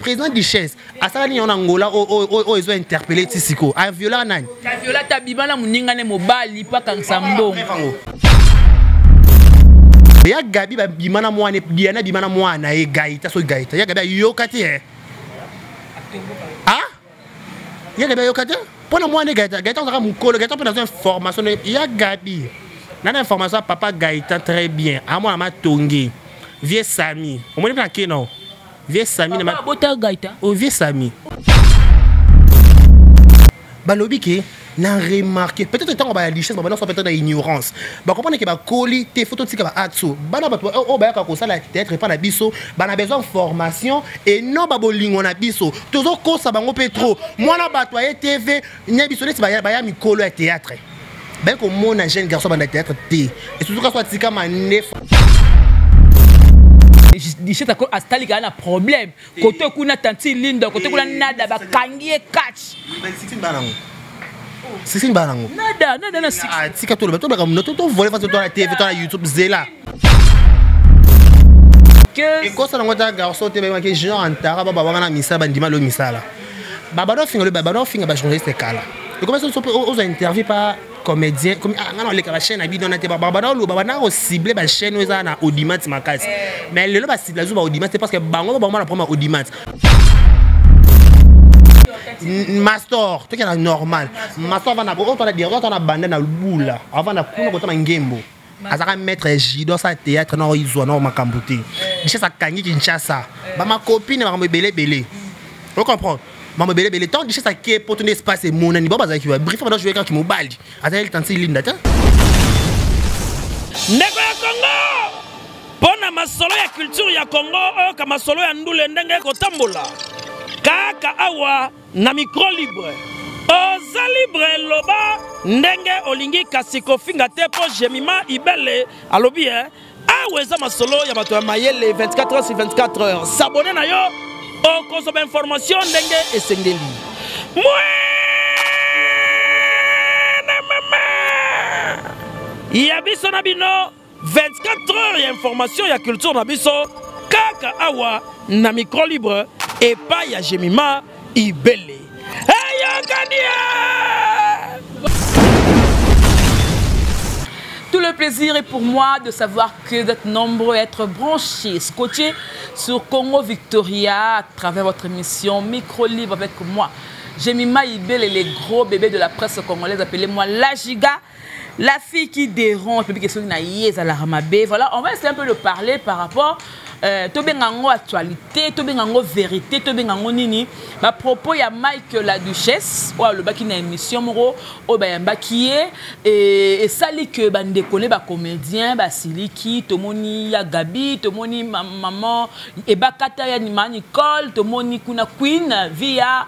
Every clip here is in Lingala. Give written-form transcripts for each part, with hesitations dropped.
président Duchesse asala ni en Angola o ils ont interpellé Tisiko a viola nani a viola tabibana muninga ne mobali pa kansambo ya Gabi ba bimana mwana Diana bimana mwana e Gaita so Gaita ya Gabi yokati ah ya Gabi yokati pona mwana Gaita Gaita on sera mukolo Gaita pour dans une formation ya Gabi na information papa Gaita très bien à moi ma tongi vieux Sami on me dit non vieux Sami na ma bota Gaita o vieux Sami balobi ke n'a remarqué peut-être tant on va la richesse mais non soit peut-être dans ignorance ba comprendre que ba colis tes photos tika ba atso bana ba o ba ka ko sala peut-être pas na biso bana besoin de formation et non ba bolingo na biso tozo ko sa bango petro mwana ba to TV nya biso lesi ba ya mikolo ya théâtre ben ko mona jeune garçon ba na théâtre té et surtout ka soit tika manef Duchesse a stali ka na problème côté kuna tanti linda côté kuna nada ba kangie catch c'est une balango nada na ah tika to ba ka moto to voler face to la TV to la YouTube zela que et ko sa ngota garçon te ba ke genre antara ba wana misala bandima lo misala baba do finga le baba do finga ba journaliste kala et comment ça aux interview par comédien comme ngana le ka chaîne abi dona te baba do lo baba na cibler ba chaîne oza na audimat makasi mais le ba cible zo ba audimat c'est parce que bango ba na prendre audimat Master, tout est normal. Master va na on a dire on a bandé na lubula avant na kuna kota ngembo. Azaka maître Jido sa théâtre na izo na makambuti. Biche sa kangi Kinshasa. Ba ma copine ba belé belé. Vous comprenez? Maman belé belé tant biche sa qui pour ton espace et mon ani ba bazaki wa brief va jouer quand qui mobali. Azali tanti linda ta. Ndeko ya Congo. Pona masolo ya culture ya Congo kama masolo ya ndule ndenge ko tambola. Kaka awa na micro libre oza libre loba ndenge olingi kasiko finga te po Jemima Ibele alobi awa eza masolo ya bato ya mayele 24 heures sur 24 heures s'abonner na yo okozo ba information ndenge esengeli ya biso na bino 24 heures ya information ya culture na biso kaka awa na micro libre et pas ya Jemima Ibele. Hey, tout le plaisir est pour moi de savoir que vous êtes nombreux à être branchés, scotchés sur Congo Victoria à travers votre émission Micro Libre avec moi. Jemima Ibele et les gros bébés de la presse congolaise, appelez-moi la Giga. La fille qui dérange, voilà, on va essayer un peu de parler par rapport to bengango actualité, to bengango vérité, to bengango nini. Ba propos ya Mike la Duchesse, ou le baki na émission moro, o ba yamba qui est et sali que bande connaît ba comédien, ba siliki, to moni ya Gabi, to moni maman et ba kata ya ni Nicole, to moni kuna Queen via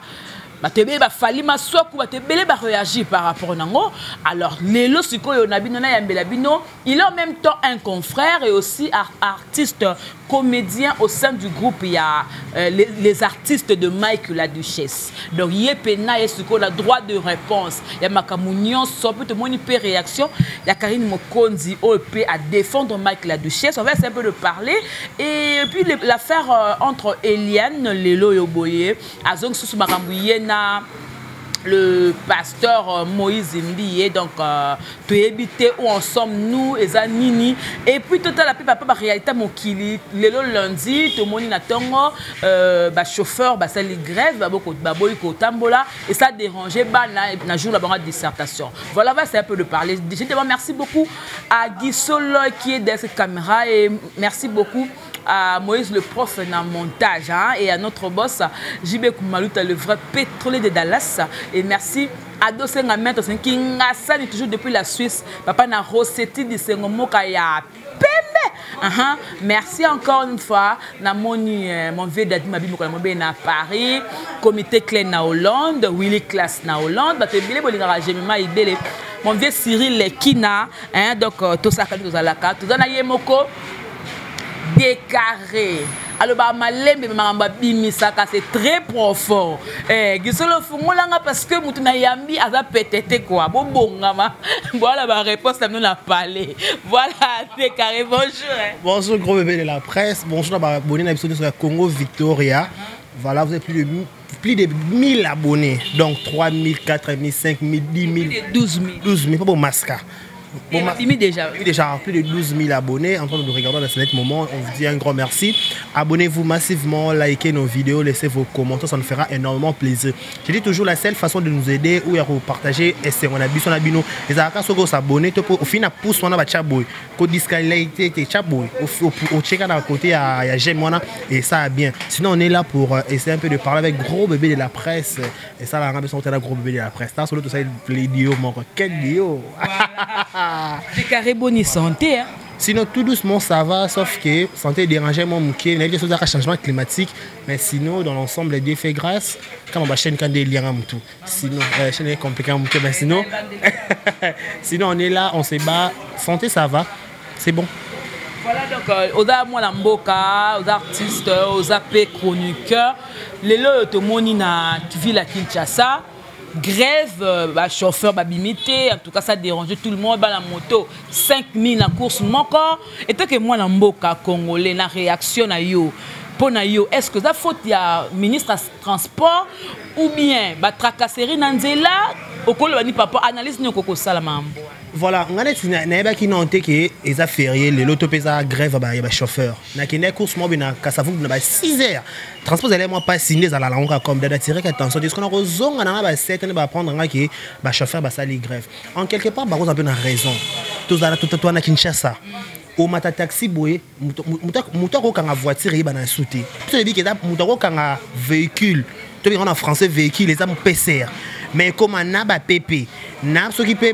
batebe ba fali masoku batebele ba réagir par rapport à nango. Alors lelo sikoyo na bino na yambela bino, il est en même temps un confrère et aussi artiste comédien au sein du groupe. Il y a les artistes de Mike la Duchesse. Donc yepena et sikoyo la droit de réponse. Il y a makamunion so peut te moni pe réaction. Il y a Karine Mokonzi OP à défendre Mike la Duchesse. On va essayer un peu de parler et puis l'affaire entre Eliane lelo yoboye azong susu makambuye le pasteur Moïse Ndiye donc tu habité où en sommes-nous et Zanini et puis total la papa ba réalité mokili lelo lundi to moni na tongo ba chauffeur ba sali grève ba boko ba boyko tambola et ça dérangeait ba na jour la banga dissertation. Voilà, va c'est un peu de parler. Merci beaucoup à Guy Solo qui est derrière cette caméra et merci beaucoup à Moïse le prof dans montage et à notre boss JB Koumalouta le vrai pétrolier de Dallas et merci à Dosenga Maître qui est toujours depuis la Suisse papa na Rossetti de Sengomoka ya pembe merci encore une fois na moni mon vieux dadi mabimo ko na Paris comité clé na Hollande Willy Class na Hollande ba te bile bolinga Jemima Ibele mon vieux Cyril Lekina donc to sakali to zalaka to na yemoko décarré. Alors, malembe mamba bimisaka, c'est très profond. Gisolo fungolanga parce que mutuna yambi aza pétété quoi. Bobongama. Voilà ma réponse, ça nous a parlé. Voilà, décarré. Bonjour. Bonjour gros bébé de la presse. Bonjour abonnés à l'épisode sur la Congo Victoria. Voilà, vous avez plus de 1000 abonnés. Donc 3000, 4000, 5000, 10 000. Plus de 12 000. 12 000, pas bon masca. Déjà Plus de 12 000 abonnés en train de nous regarder dans ce moment. On vous dit un grand merci. Abonnez-vous massivement, likez nos vidéos, laissez vos commentaires, ça nous fera énormément plaisir. Je dis toujours la seule façon de nous aider ou de partager, et c'est on a vu les accords s'abonner. Au final, pousse on a chaboy, qu'on disqualité, chaboy, au check à côté à j'aime et ça a bien. Sinon, on est là pour essayer un peu de parler avec gros bébé de la presse. Et ça, on a besoin de gros bébé de la presse. Ça, tout ça, les dios, mon quel dio. Décarré bonne santé. Hein? Sinon, tout doucement, ça va, sauf que santé dérangeait mon mouquet. Il y a des choses à changement climatique, mais sinon, dans l'ensemble, Dieu fait grâce. Quand on chaîne quand des liens à tout. Sinon, la chaîne est compliquée à mouquet, mais sinon, sinon, on est là, on se bat. Santé, ça va, c'est bon. Voilà donc, aux Mboka, aux artistes, aux AP chroniqueurs, les lots de Monina qui vit à Kinshasa. Grève, chauffeur bimité, en tout cas ça dérangeait tout le monde, la moto 5000 en course encore. Et tant que moi dans Mboka congolais la réaction à yo pour na yo, est-ce que ça faute ya ministre transport ou bien tracasserie nanzela au col bani papa analyse ni koko sala mambo. Voilà, on a des qui n'ont été que les affaires, les l'autopésa grève bah y chauffeur. Na qui n'est course moi bina kasavu na 6 heures. Transport allait moi pas signer dans la langue comme d'attirer attention. Est-ce qu'on a raison on a 7 on va prendre que bah chauffeur bah ça les grève. En quelque part bah on a bien raison. Tout na Kinshasa. Au mata taxi boy mutako kanga voiture y bana sauter. Tu dis que mutako kanga véhicule. Tu bien en français véhicule les am PCR. Mais comme on a PP, na s'occuper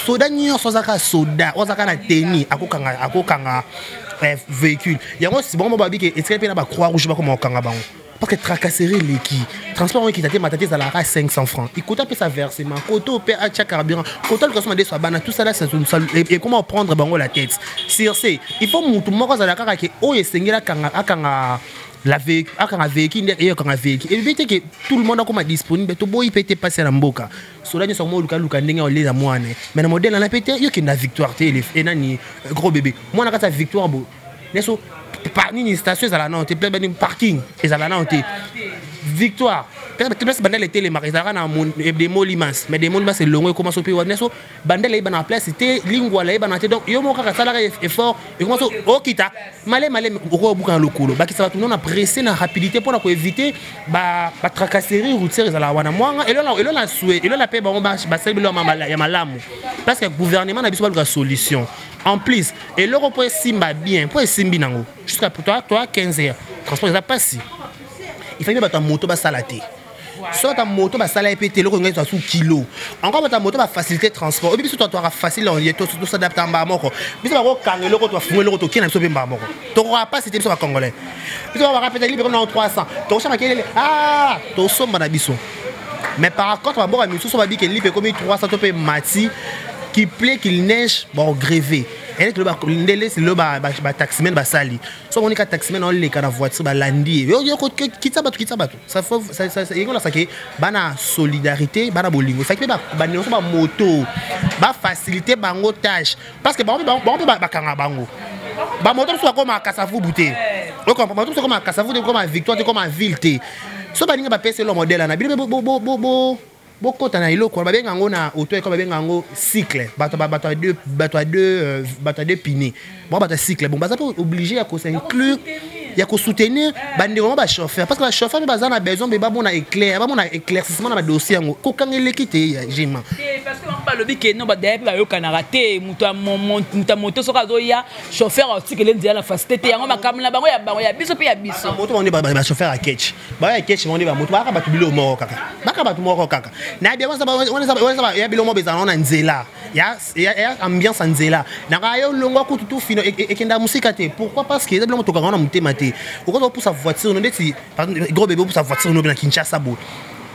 soda nyo sozaka soda, ozaka na teni akokanga véhicule. Yango si bon babi que est-ce que na ba croix rouge ba comme okanga bango. Parce que tracasserie l'équipe. Transport qui t'a maté à la 500 francs. Il coûte sa versement. Koto paie à chaque carburant. Koto le consommé soit bana tout ça là et comment prendre bango la tête. C'est il faut tout le monde à la cara qui o esengela kanga la véhicule et quand véhicule éviter que tout le monde a comme disponible tout boy peut passer à Mboka cela ne sont moi luka ndenge on les amoine mais le modèle on a pété yo qui na victoire télé et nani gros bébé moi na kata victoire bo neso parmi les stations à la nantes plein de parking et à la nantes victoire peut-être bandel était les maris à na des mots immenses mais des mots c'est long commence au pays neso bandel est en place c'était lingua là est donc yo mo kaka sala effort et commence au kita malé au boucan lokolo ba qui ça va tout on a pressé na rapidité pour éviter ba tracasserie routière à la wana moi et là la souhait et là la paix ba celle ya malamu parce que le gouvernement n'a besoin de solution en plus et le repos simba bien pour simbi nango jusqu'à toi 15 heures transport ça passe il faut que ta moto ba salaté soit ta moto ba sala pété le ko sous kilo encore ta moto ba faciliter transport et puis surtout toi facile on y tout s'adapter en bas moko puis ça va kangé le ko toi fouer le ko to kina so bemba moko to pas c'était so ba congolais puis ça va répéter libre comme 300 to chama kele to somba na biso mais par contre ba bora miso so ba bi que libre comme 300 to pe mati qui plaît qu'il neige bon grévé et que le taximen ba sali so on est ka taximen on les kana voiture ba landi yo kitsa batu ça faut ça il y a ça que bana solidarité bana bolingo ça que ba néo ba moto ba faciliter bango tâche parce que ba kanga bango ba moto so comme kasavu bouté o comprend moto so comme kasavu comme victoire comme ville té so ba ninga ba pèse le modèle na beaucoup na iloko ba benga ngo na auto ko ba benga ngo cycle bato deux pini bon bato cycle bon baza obligé à ko s'inclure ya ko soutenir bande ba chauffeur parce que la chauffeur baza na besoin be ba bona éclaircissement na dossier ngo ko kangele kité ya jima parce que on parle bi que non ba derrière ba yo kana raté muta moto so ka zo ya chauffeur aussi que lenzi la facilité yango makamla bango ya biso pe ya biso moto on ba chauffeur à catch ba ya catch on ba moto ba ka ba bilo moko kaka ba ka ba moko kaka na bien on ya bilo mo bezana na nzela ya ambiance nzela na ka yo longo ko tout fino et kenda musika te pourquoi parce que ya bilo mo to ka na mutema te au quand on pousse sa voiture on dit gros bébé pour sa voiture on na Kinshasa bo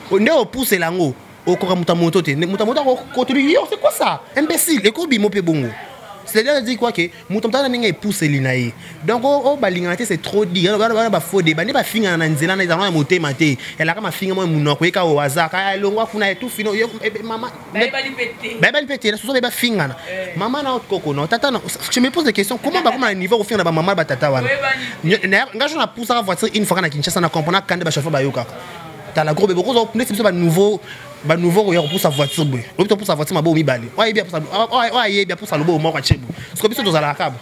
on est au pousse lango au ko muta moto te muta moto ko to yo c'est quoi ça imbécile et ko bi mo pe bongo C'est-à-dire dire quoi que mutomta na ninga pousse linaye. Donc oh balingate c'est trop dit. Ba faux débat ne ba finga na nzela na ezanga motema te. Elle a kama finga mo munoko eka o azaka longwa kuna tout fino maman. Ba pété. So ba finga na. Maman na koko non tata je me pose des questions comment ba comment niveau au fin na ba maman ba tata wana. Nga je na pousse la voiture une fois na Kinshasa na comprendre quand ba chauffeur ba yoka. T'as la gros bébé ko ne c'est pas nouveau pour sa voiture boy. Pour sa voiture ma bo mi balé. Ouais bien pour ça. Ouais bien pour ça le bo mo ka chebu. Parce que biso dans la cab.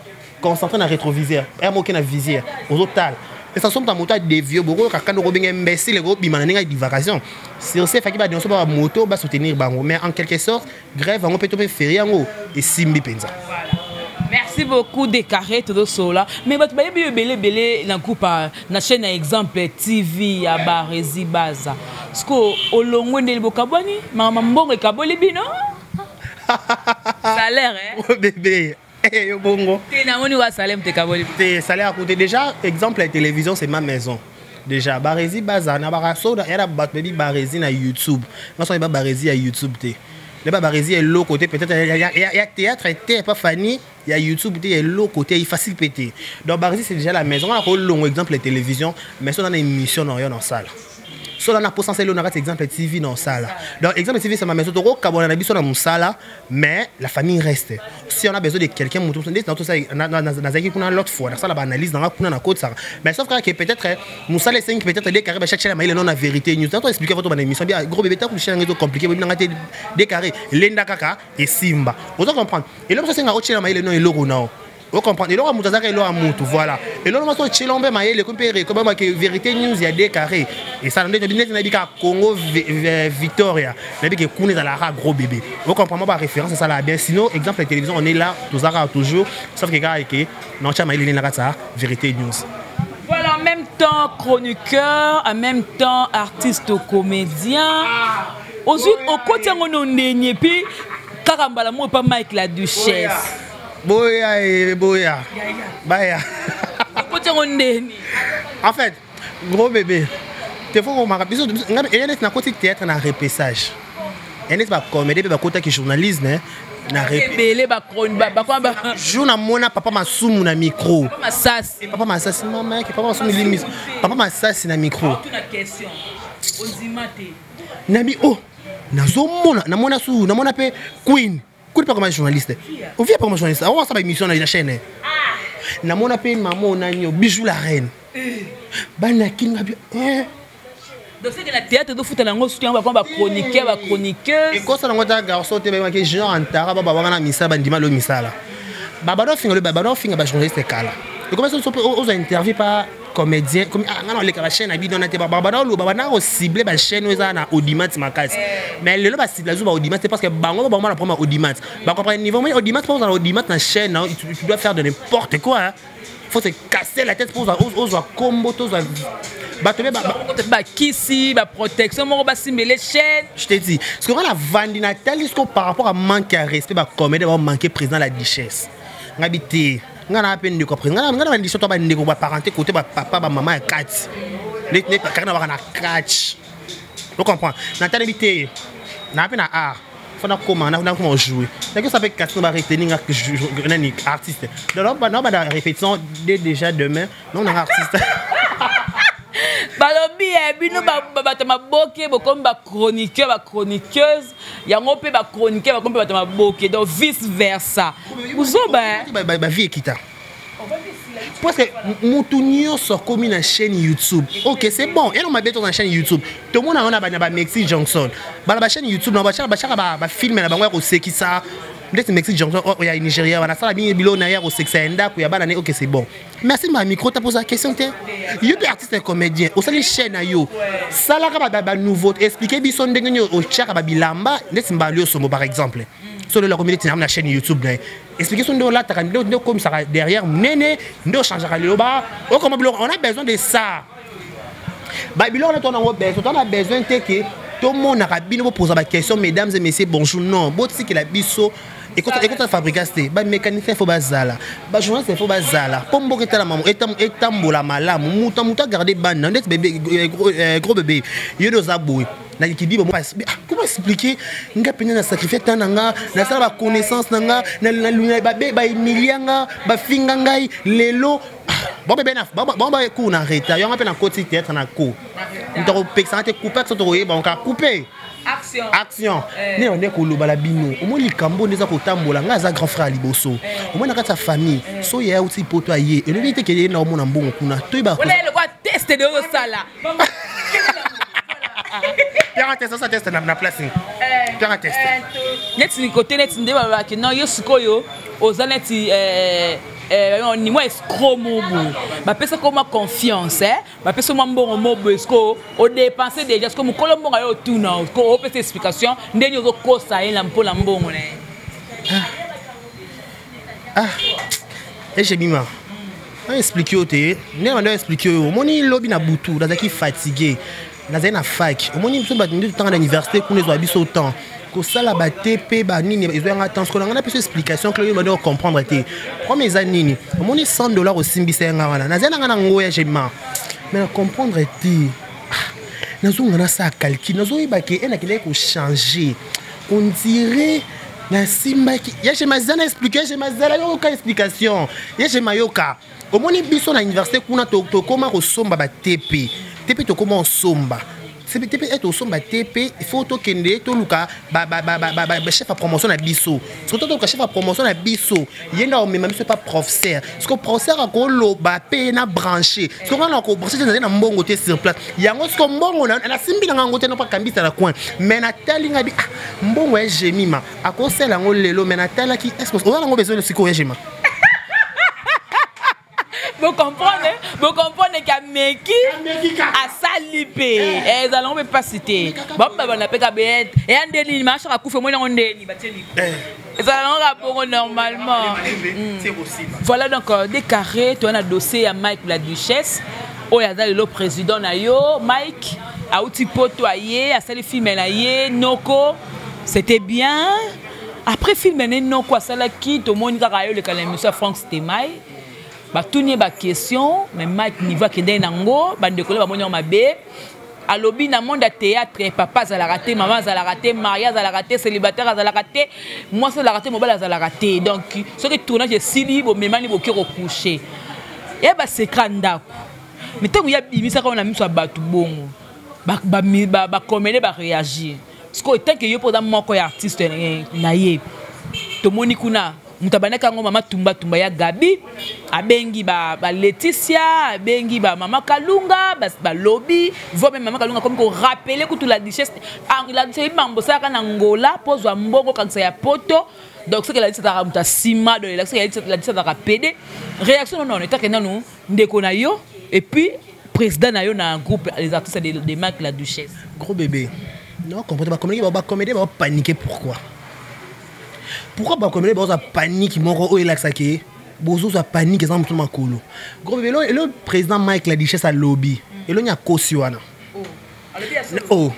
Concentré na rétroviseur. Et mo ke na visière. Au total. Et ça somme ta moto des vieux boko ka kando ko benga imbécile go bimana ninga di vacation. Si on sait fa ki ba dans so ba moto ba soutenir bango mais en quelque sorte grève on peut tomber férié ngo et simbi penza. Merci beaucoup Décarré tout cela. Mais votre belé na groupe na chaîne exemple TV ya Barési Baza. Est-ce que au longo de bokaboni mama mbongo kaboli bino? Salaire hein? Oh bébé. Eh bongo. Té na moni wa salaire te kaboli. Té salaire à côté déjà exemple la télévision c'est ma maison. Déjà Barési Baza na baraso da ya bat baby Barési na YouTube. Moi so ba Barési à YouTube té. Le Barési est l'autre côté, peut-être il y a théâtre, il n'y a pas Fanny, il y a YouTube, il y a l'autre côté, il est facile péter. Donc Barési c'est déjà la maison, on a un long exemple la télévision, mais si on a une émission dans la salle. Si on a pour censé on a exemple TV dans la salle. Donc exemple TV c'est ma maison, on a besoin dans mon salle, mais la famille reste. Si on a besoin de quelqu'un, on dit dans tout ça, dans équipe on a l'autre fois, dans ça la analyse dans la côte ça. Mais sauf que peut-être mon salle 5 peut-être des carrés chaque chaîne mais il non la vérité. Nous allons expliquer votre émission bien gros bébé tant que chaîne est compliqué, vous n'avez des carrés, Lenda Kaka et Simba. Vous allez comprendre. Et là c'est un autre chaîne mais il non est logo non. Vous comprenez? Et là, on a dit que voilà. Et là, on a dit que le compéré, comme vérité news, il y a des carrés. Et ça, on a dit que Congo Victoria, on a dit que Kouné dans la gros bébé. Vous comprenez ma référence, c'est ça là bien. Sinon, exemple, la télévision, on est là, toujours. Sauf que les gars, on a dit que vérité news. Voilà, en même temps chroniqueur, en même temps artiste comédien. Ensuite, au côté, on a dit que Karambala, moi, pas Mike la Duchesse. Boya. Baya. En fait, gros bébé, il faut qu'on m'a rappelé. Il y a un côté théâtre, un repêchage. Il y a un comédie, un côté journaliste. Je suis papa m'a soumou na micro. Papa m'a sassi maman, papa m'a soumou limite. Papa m'a sassi na micro. Nami oh, nazomona, namona sou, namona pe Queen. Queen pas comme journaliste. On vient pas comme journaliste. On va ça émission dans la chaîne. Namona pe maman nanyo bijou la reine. Bana kinga bien. Donc c'est que la théâtre de foot nango soutien va prendre chroniqueur, va chroniqueuse. Et quand ça nango ta garçon te ba que genre antara ba wana misa bandima lo misala. Babado finga le babado finga ba journaliste kala. Et comment ça aux interviews pas comédien comme non les la chaîne habite dans la babado lo babana au ciblé ba chaîne oza na audimat makasi. Mais le ba cible zo ba audimat c'est parce que bango ba na prendre audimat. Ba comprendre niveau mais audimat pour dans audimat na chaîne tu dois faire de n'importe quoi. Faut se casser la tête pour aux combo tous kisi ba protection mo ba simele chaîne. Je te dis parce que on a vendu Nathalie par rapport à manque de respect ba comédie ba manquer président la Duchesse. Ngabité ngana peine de comprendre ngana vendu surtout ba ndeko ba parenté côté ba papa ba maman et quatre les kana ba na catch. Tu comprends? Nathalie bité na peine à art. Faut comment jouer. C'est que ça fait question va retenir artiste. Donc non ba répétition déjà demain non on est artiste. Balobi bino batama boke bokom ba chroniqueur ba chroniqueuse yango pe ba chroniqueur ba kompe batama boke donc vice versa uzoba ba vie kita parce que mutunyo sur comme une chaîne YouTube. OK, c'est bon. Et on m'a besoin dans chaîne YouTube. Tout le monde a ba Mexique Johnson. Ba chaîne YouTube na ba film na ba ko seki ça. Peut-être Mexique Johnson oh il y a Nigeria on a ça bien bilo na hier au sexenda ku ya bana OK, c'est bon. Merci ma micro t'as posé la question t'es. You be artiste et comédien. Au sali chaîne na yo. Ça là ba nouveau expliquer bi son ndenge au chaka ba bilamba, let's mbalio somo par exemple. Sur la communauté na chaîne YouTube là. Expliquer son de là t'as comme ça derrière nene ndo changera le ba. Oh comment on a besoin de ça. Ba bilo on a besoin que tout le monde a bien poser la question mesdames et messieurs bonjour non. Bon c'est que la biso écoute la fabrication ba mécanicien faut bazala ba journaliste faut bazala pombo que la maman etambola malamu muta garder ban net bébé gros bébé yo doza boy qui dit comment expliquer nga pena na sacrifier tant nga na sala ba connaissance nga na luna ba emilianga ba finga ngai lelo bon bébé na bon ba ku na reta yo nga pe na côté théâtre na ko ntoko peksa te couper ça to ba ka couper action ne on est ko loba la bino au moins likambo ndeza ko tambola nga za grand frère liboso au moins na kata famille so ya uti poto aye et le vite que na omona mbongo kuna to ba on est le quoi tester de sala Pierre teste ça teste na place Pierre teste net ni côté net ndé ba ki non yo sikoyo ozaneti ni moi escroc mobo ba pesa comme confiance ba pesa mo mbongo mobo esco o dépenser déjà comme kolombo ngayo tuna ko o pesa explication ndeni ozo kosa ela mpola mbongo ne et j'ai bima on explique yote ne on doit expliquer yo moni lobby na butu dazaki fatigué nazali na fac omoni biso batindi tanga na université kuna ezwa biso temps kosala batepe banini ezoyanga temps qu'on a plus explication que le monde comprendre te premier anini omoni $100 osimbisa yanga wana nazali nanga na ngoya jema mais comprendre te nazonga na sa calcul nazoyeba ke ena kile ko changer on dirait na simba ki ya jema zana expliquer jema zala yo ka explication ya jema yoka omoni biso na université kuna to koma ko somba batepe TP to comment somba c'est TP est au somba TP il faut to kende to luka chef à promotion na biso surtout to chef à promotion na biso yenda o même c'est pas professeur parce que professeur a ko lo ba pe na branché parce que on a ko branché na mbongo te sur place yango ce que mbongo na simbi na ngote na pas kambisa na coin mais na talinga bi mbongo e jemima a ko sela ngo lelo mais na tala ki est-ce que on a ngo besoin de siko e jema. Vous comprenez qu'à Meki, à Salipé, ils allons me pas citer. Bon, on a pas qu'à bien. Et un délit, machin, à coup, moi, on est ils allons rapporter normalement. C'est possible. Voilà donc des carrés, tu as un dossier à Mike la Duchesse. Oh, il y a le président Nayo, Mike, à Utipoto Aye, à Salifim Naye, Noko. C'était bien. Après, film Noko, à Salaki, tout le monde a eu le calendrier, M. Franck Stemay. Ba tourner ba question mais Mike niveau qui est nango ba décoller ba monyo mabe alobi na monde à théâtre papa za la raté maman za la raté mariage za la raté célibataire za la raté moi c'est la raté mobile za la raté donc ce que tournage sili bo memani bo ki recoucher et ba secret ndako mais tant il y a bimisa quand on a mis sur batu bongo ba comédie ba réagir parce que tant que yo pour dans moko artiste na ye to moni kuna mutabana kango mama tumba ya Gabi abengi ba Laetitia abengi ba mama Kalunga ba lobby vo même mama Kalunga comme ko rappeler que tout la Duchesse la Duchesse mambo ça kana ngola pozwa mbongo kanisa ya poto donc ce que la Duchesse ta muta sima de la Duchesse ta pédé réaction non état que nous ndeko na yo et puis président na yo na groupe les artistes de Mike la Duchesse gros bébé non comprenez pas comédie va paniquer pourquoi ba comédie ba panique moko o elaxake bozo za panique exemple tout makolo gros bébé le président Mike la Duchesse a lobby et lo nya kosiwana oh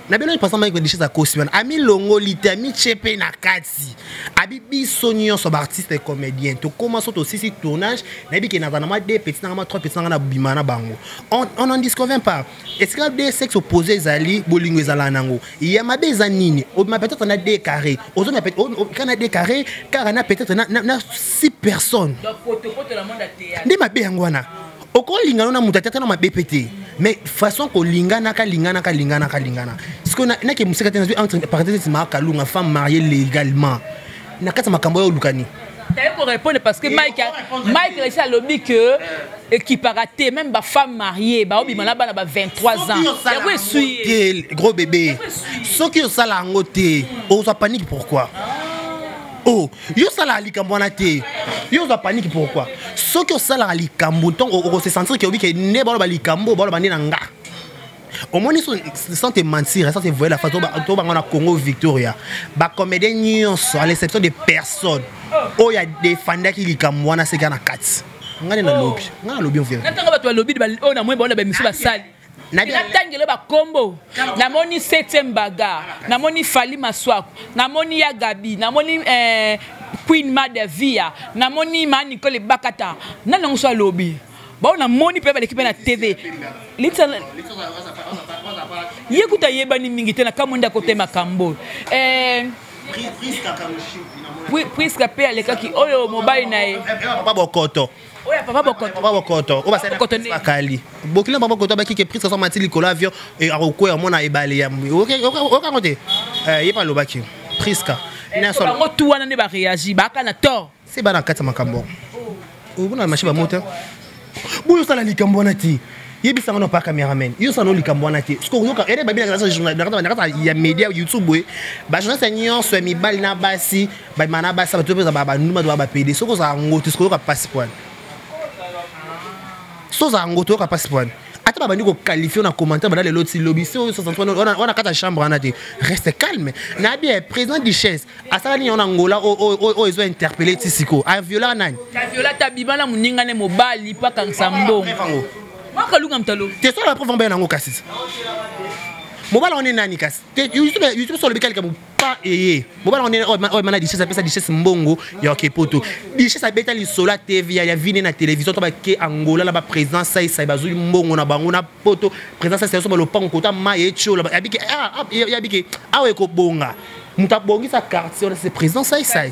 na belo président Mike la Duchesse a kosiwana ami longo lité ami chepe na kati abi bisonyo so artiste et comédien to commence aussi si tournage na bi ke na zanama 2 petits na 3 petits na bimana bango on en disconvient pas est-ce que des sexes opposés zali bolingo ezala nango il y a mabe zanini o ma peut-être on a des carrés ozo na peut-être quand on a des carrés car on a peut-être na 6 personnes donc poto la monde à théâtre ndi mabe yangwana oko lingana na mutatata na mabe pété mais façon ko lingana parce que na ke musika tena entre parenthèses ma Kalunga femme mariée légalement na kata makambo yo lukani pour répondre parce que Mike a lobby que qui paraté même ba femme mariée ba obi malaba na ba 23 ans ya ko suit gros bébé ce qui sala ngote o sa panique pourquoi oh yo sala likambo na te yo za panique pourquoi ce qui sala likambo ton o se sentir que obi ke ne ba likambo ba ba na nga au moins ils sont mentir ça c'est vrai la façon to ba na Congo Victoria ba comédien nyonso à l'exception de personnes oh il y a des fans qui likambo na seka na kati ngani na lobby on vient na tanga bato lobby on a moins ba misu ba sali na tangele ba kombo na moni 7e baga na moni Fali Maswaku na moni ya Gabi na moni Queen Madavia na moni Nicole Bakata na nangso lobby Bon, on a moni pe ba l'équipe na TV. Litsa yekuta yebani mingite na kamonda kote makambo. Priska pe alekaki oyo mobile na e. Papa Bokoto. Oya papa Bokoto. Papa Bokoto. O ba sa Bakali. Bokila Papa Bokoto ba ki Priska so mati likolo avion et aroko ya mona ebale ya. O ka ngote. Yepa lobaki. Priska. Na so bango tu wana ne ba réagir ba kana tort. C'est ba na kata makambo. O bona machi ba mota. Boyo sala likambo na ti. Yebisa ngano pa cameraman. Yo sano likambo wana ti. Sko yo ka ere ba bila na journal ya media YouTube ba journal senior so mi bal na basi ba mana basi ba to ba numa do ba PD. Soko za ngoti sko yo ka passport. So za ngoti yo ka passport. Ata ba ndiko qualifier na commentaire ba dans l'autre lobby. So 63 on a kata chambre wana ti. Reste calme. Na bien président Duchesse asala ni on Angola o ils ont interpellé Tisiko. A viola nani? Ta viola ta bibana muninga ne mobali pa kansambo. Makalunga mtalo. T'es sur la preuve en ben nango kassis. Mobile on est nani kas. YouTube sur le bical comme pas mobile on est mana Duchesse appelle ça Duchesse mbongo ya kepoto. Duchesse a beta li sola TV ya vini na télévision to ba ke Angola la ba présence ça bazuli mbongo na bango na poto présence ça so ba lopango kota mayecho la ya biki ya biki awe ko bonga. Muta bongi sa carte on c'est présence ça.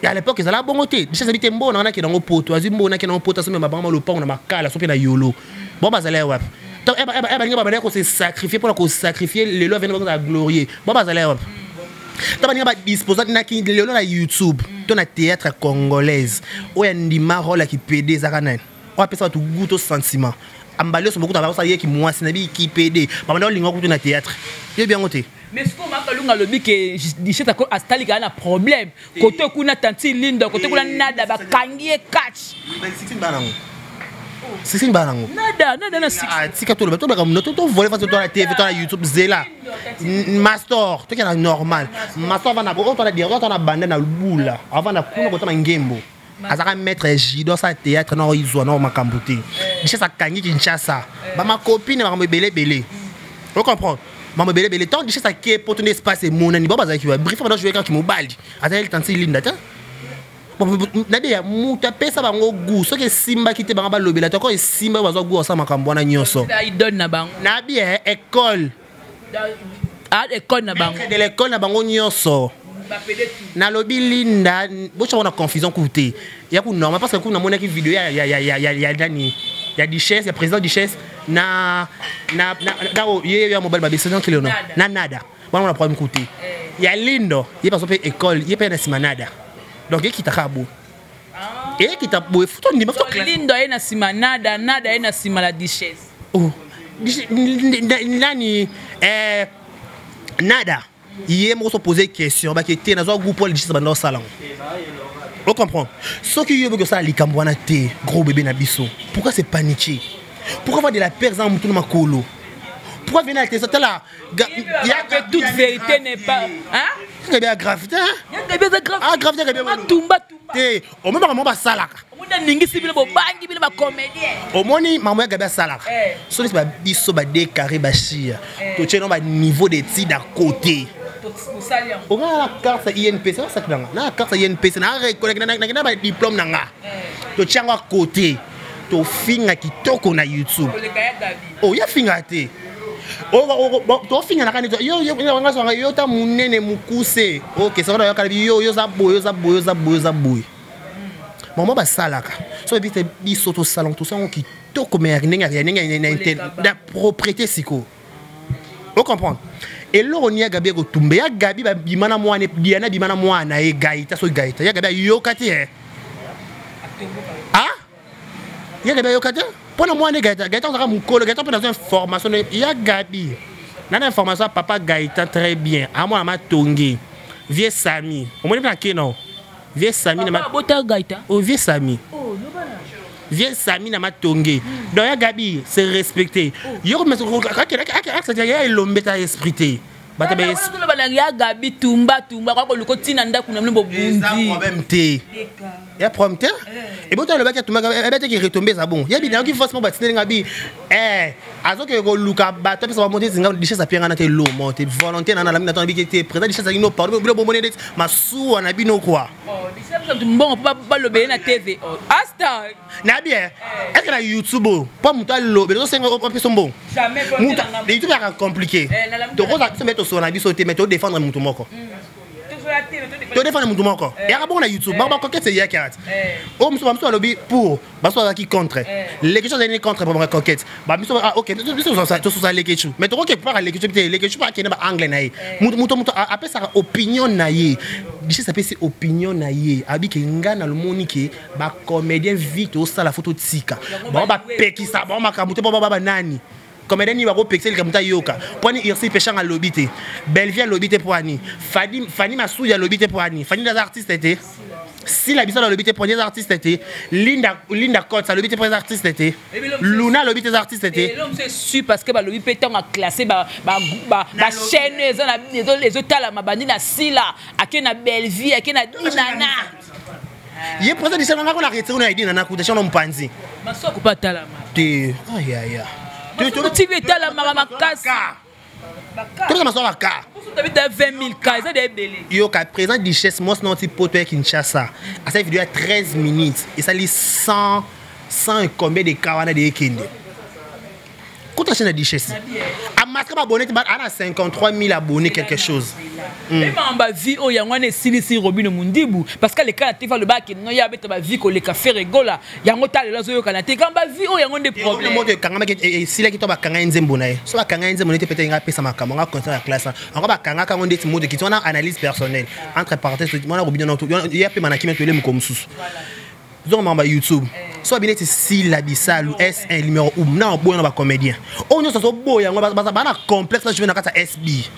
Et à l'époque, ils allaient à bongoté. Duchesse habite mbona on a qui dans poto, azui mbona qui dans poto so me ba bango lopango na makala so pe na yolo. Bon bah allez ouais. Donc on s'est sacrifié pour qu'on sacrifier les lois venant à glorier. Bon bah allez ouais. Donc on va disposer na qui les lois na YouTube, ton na théâtre congolaise. O ya ndima rôle qui PD zakanan. On appelle ça tout goût au sentiment. Ambalio so beaucoup d'abord ça y est qui moi c'est nabi qui PD. Ba na lingo ko na théâtre. Yo bien ngoté. Mais ce qu'on m'a kalunga lobi que Duchesse a stali ka na problème. Côté kuna tanti lindo, côté kuna nada ba kangie catch. C'est une banane. Nada na six. Ah, si ka to le to ba comme to voler face to la TV, to la YouTube zela. Master, to kana normal. Master va na bo to la dire, to na bande na lubula. Avant na kuna ko to ngembo. Azaka maître Jido sa théâtre na izo na makambuti. Duchesse akangi Kinshasa. Ba ma copine ba mo belé. On comprend. Maman belé tant Duchesse a qui pour ton espace et mon ani baba za ki va brief pendant jouer quand ki mo baldi. Azali tanti linda ta. Nadia muta pesa bango gu so ke simba kite banga ba lobela to ko simba bazo gu osama kambwana nyonso. Da idon na bango. Na bien école. École na bango. De l'école na bango nyonso. Na lobi linda bo cha na confusion côté. Ya ku normal parce que ku na mona ki vidéo ya dani. Ya Duchesse, ya président Duchesse na ya mobile ba besoin que non. Na nada. Bon on a problème côté. Ya lindo, il passe pe école, il pa na simanada. Donc qui t'a kabou. Et qui t'a boué photo ni ma photo lindo ena simanada, nada ena simala Duchesse. Oh. Nani nada. Hier moi se poser question ba que té na zo groupe pour Duchesse dans salon. On comprend. Ce qui veut que ça likambwana té gros bébé na biso. Pourquoi c'est paniqué? Pourquoi avoir de la perte en mutu na makolo? Pourquoi venir avec ça là? Il y a que toute vérité n'est pas hein? Il y a bien gravité hein? Il y a bien gravité. Ah gravité il y a bien tumba. Té, au même moment ba salaka. Au monde ningisi bile bo bangi bile ba comédien. Au moni maman ya salaka. So ba biso ba décarré ba chia. To tcheno ba niveau d'études à côté. On a la carte INP, c'est ça que la carte INP, c'est un diplôme nanga. Tu tiens à côté, tu finger qui toque na YouTube. Oh, ya finger te. Oh, tu finger na kanito. Yo ta munene mukuse. OK, ça va yo za boy. Maman ba salaka. So bite bi soto salon tout ça qui toque mais rien da propriété siko. On comprend. Et là on y a Gabi ko tumbe ya Gabi ba bimana mwana Diana bimana mwana e gaita so gaita ya Gabi yo kati ah ya Gabi yo kati pona mwana gaita on sera mukolo gaita pour dans une formation ya Gabi na information papa gaita très bien à moi ma tongi vieux Sami on me dit que non vieux Sami na ma bota gaita oh vieux Sami oh no bana vieux Sami na ma tongi donc ya Gabi c'est respecté yo mais ça ya lombeta esprit bata be na ya gabi tumba kwa luko tina nda kuna mlembo bundi problème té ya problème té et bon le bac tumba ebete qui retomber ça bon ya bi na ki forcément batiner ngabi azo que ko luka bato pesa monter zinga diche sa pianga na te lo monter volonté na la mina ton bi qui était présent diche sa ngino parler bo monter masu na bino quoi oh diche ça mbongo pas le be na TV asta na bien est-ce que na YouTube pas muta lo be so senga on peut son bon jamais muta YouTube est compliqué to ko ça mettre sur na biso te mettre défendre mutu moko to défendre mutu moko et aka bon na YouTube ba ko kete ya kat o muso ba muso lobby pour ba so qui contre les questions des contre pour conquête ba muso ah OK to ça les questions mais to ko ke pas les questions pas qui na ba anglais na yi mutu après ça opinion na yi biche ça peut c'est opinion na yi abi ke ngana le monike ba comédien vite au ça la photo tika ba pekisa ba makamuté ba nani comédien ni ba ko pexel kamuta yoka poni irsi pechanga lobité Belvia lobité poani Fanny Masouya lobité poani Fanny des artistes était si la bisala lobité pour des artistes était Linda Cote ça lobité pour des artistes était Luna lobité des artistes était l'homme c'est sûr parce que ba lobité tant a classé ba chaîne les autres la mabandi na sila akena Belvia akena Dinana il présent de ça na ko la retiré na Dinana ko de chano mpanzi masoko pas tala te aïe tu veux tala mamakasi tout ça masoko ka tu as 20 000 cas ça des belé yo ka présent Duchesse mos non ti poto Kinshasa à cette vidéo à 13 minutes et ça lit 100 et combien de kawana de Kende Quand chaîne Duchesse a masque abonné à 53 000 abonnés quelque chose même en bas vie o yangwane silisi Robino Mundibu parce que les cas TV le bac non ya beta ba vie ko le café rigola yango tale la zo yo kana te quand bas vie o yango des problèmes mo de kanga ke sila ki to ba kanga nzembo na ye so ba kanga nzembo te peut-être nga pesa makamo nga conseil la classe encore ba kanga kango ndeti mo de ki tona analyse personnelle entre parenthèses mo na Robino na to ya pe manaki metele mo komsusu donc mamba YouTube so bien c'est si la bisalu S1 numéro 1 na boya na ba comédien o nyo so boya ngo ba na complexe je vais na kata SB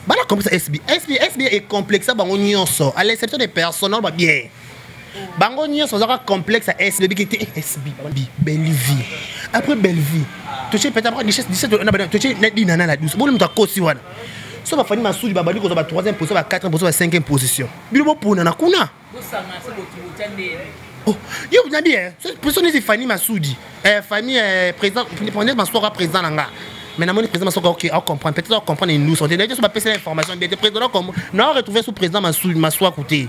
bana complexe SB est complexe bango nyonso à l'exception des personnes ba bien bango nyonso za complexe SB qui était SB belle vie après belle vie tu sais peut-être 17 na tu sais na dinana la 12 bon muta kosi wana so ba Fanny Masouya ba bali ko ba 3e position ba 4e position ba 5e position bilo pona na kuna oh yo bien bien position c'est Fanny Masouya Fanny président président Masouya président nanga mais na moni président Masouya OK on comprend peut-être on comprend nous sont déjà sur pas passer l'information bien président comme non retrouver sous président Masouya côté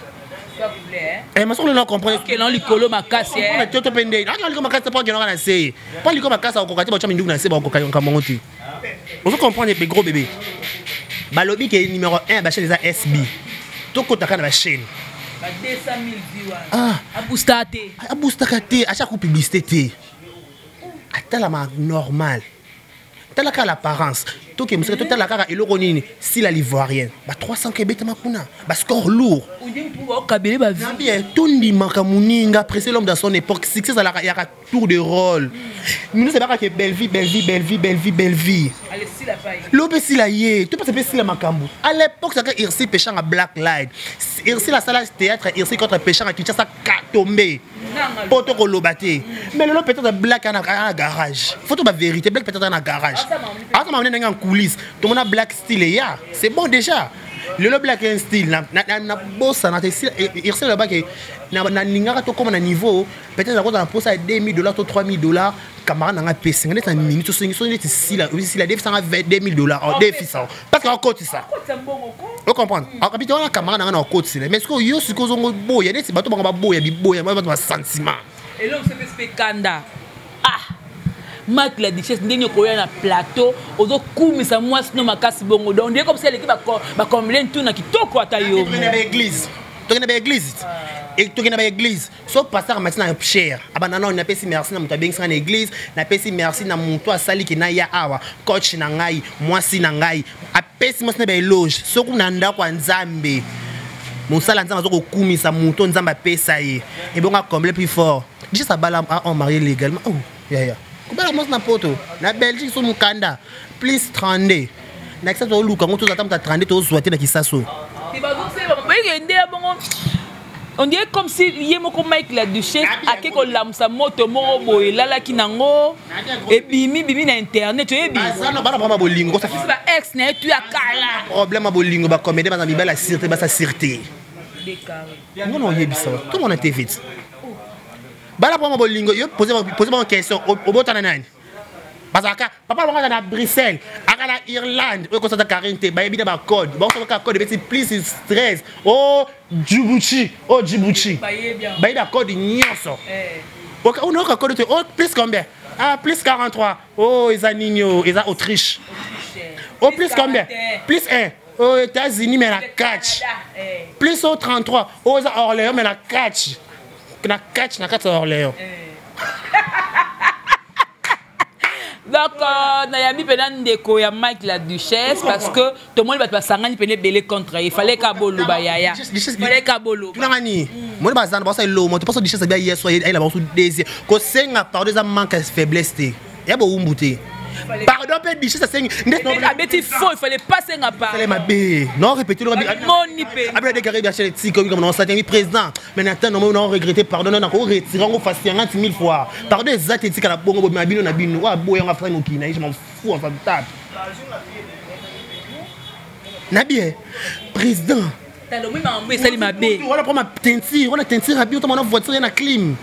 Masouya non comprend que non likolo makasi on to pende na likolo makasi pas que non na sei pas likolo makasi ko kati ba chama ndugu na sei ba ko ka monter on veut comprendre les gros bébés balobi qui est numéro 1 ba chaîne les SB to ko taka na ba chaîne ba 200 000 viewers abustate à chaque publicité té ata la normal tala ka l'apparence to ke musika to tala ka eloko nini si la l'ivoirienne ba 300 kebeta makuna ba score lourd pour kabele ba vie bien tondi makamuninga presser l'homme dans son époque succès à la yaka tour de rôle nous c'est pas que belle vie allez si la paille l'obé si la yé tu peux si la makambu à l'époque ça que Irsi péchant à Black Light Irsi la salle théâtre Irsi contre péchant à Kinshasa tombé poto ko lobaté mais le peut-être Black en garage faut la vérité Black peut-être en garage ah ça m'a amené en coulisses tout le monde a Black style ya c'est bon déjà le Black un style na bossa na style Irsi là bas que na ningaka to comme na niveau peut-être on a posé à $2,000 to $3,000 camarade na pèse ngene ta minute so ngene si la def ça $2,000 en défi ça parce que encore ça on comprend en capitaine na camarade na côté c'est mais ce que yo siko zongo boya net bato ba boya biboya ba sentiment et là on se fait kanda Marc la Duchesse ndenge ko na plateau ozo kumisa mwasi no makasi bongo donc ndeko comme ça l'équipe ba combien tout na kitoko ata yo to na église et to na église so pasteur maintenant cher abanana on appelle merci na mutabeng sana église na pesi merci na muntu asali ki na ya awa coach na ngai mwasi na ngai apesi mwasi na ba eloge so kuna ndako nzambe mosala nzambe zo ko kumisa muntu nzambe apesa ye et bonga comble plus fort juste abala on marié légalement oh ya kubala mos na poto na Belgique so mukanda please 30 na kisa to luka ngoto za tamuta 30 to zwa te na kisaso ti bazo se ba ngende bongo On dirait comme si Yemoko Mike la duchesse a quelque lamsa moto moro et là qui nango et bimi na internet tu es bien. Ça non pas vraiment bolingo ça. C'est ex na tu a kala. Problème à bolingo ba comédie ba la sûreté ba sa sûreté. Non non yebisa. Tout le monde était vite. Ba la vraiment bolingo yo poser une question au botana nani. Parce que papa va à Bruxelles, à l'Irlande, on constate 40, bah il y a des codes, bon ça va code petit plus 13. Oh Djibouti, bah il y a des codes nyonso. On a un code oh plus combien? Ah plus 43. Oh ils ont Nino, ils ont Autriche. Oh plus combien? Plus 1. Oh États-Unis mais la catch. Plus 33. Oh ils ont Orléans mais la catch. Na catch Orléans. Donc, Nayami Penan Deko ya Mike la duchesse parce que tout le monde va s'engager peine belé contre il fallait kabolo bayaya. Il fallait kabolo. Tu n'as ni. Moi ba zan ba ça lo, moi tu penses duchesse bien hier soir elle a beaucoup désir. Ko senga pardon ça manque de faiblesse té. Ya bo umbuté. Pardon peut duchesse ça senga. Il fallait pas senga pas. C'est ma bé. Non répéter le moni pe. Après des carrés d'acheter ti comme on s'est mis président. Mais maintenant on regretter pardon on a retiré on fasse 50 000 fois. Pardon exact ti kala bongo ma bino na bino wa boye on va faire okina je m'en fous en fait tape. Na bien président. Talo mi ma mbé sali ma bé. On a prendre ma teinture, on a teinture habillé on a voiture na clim.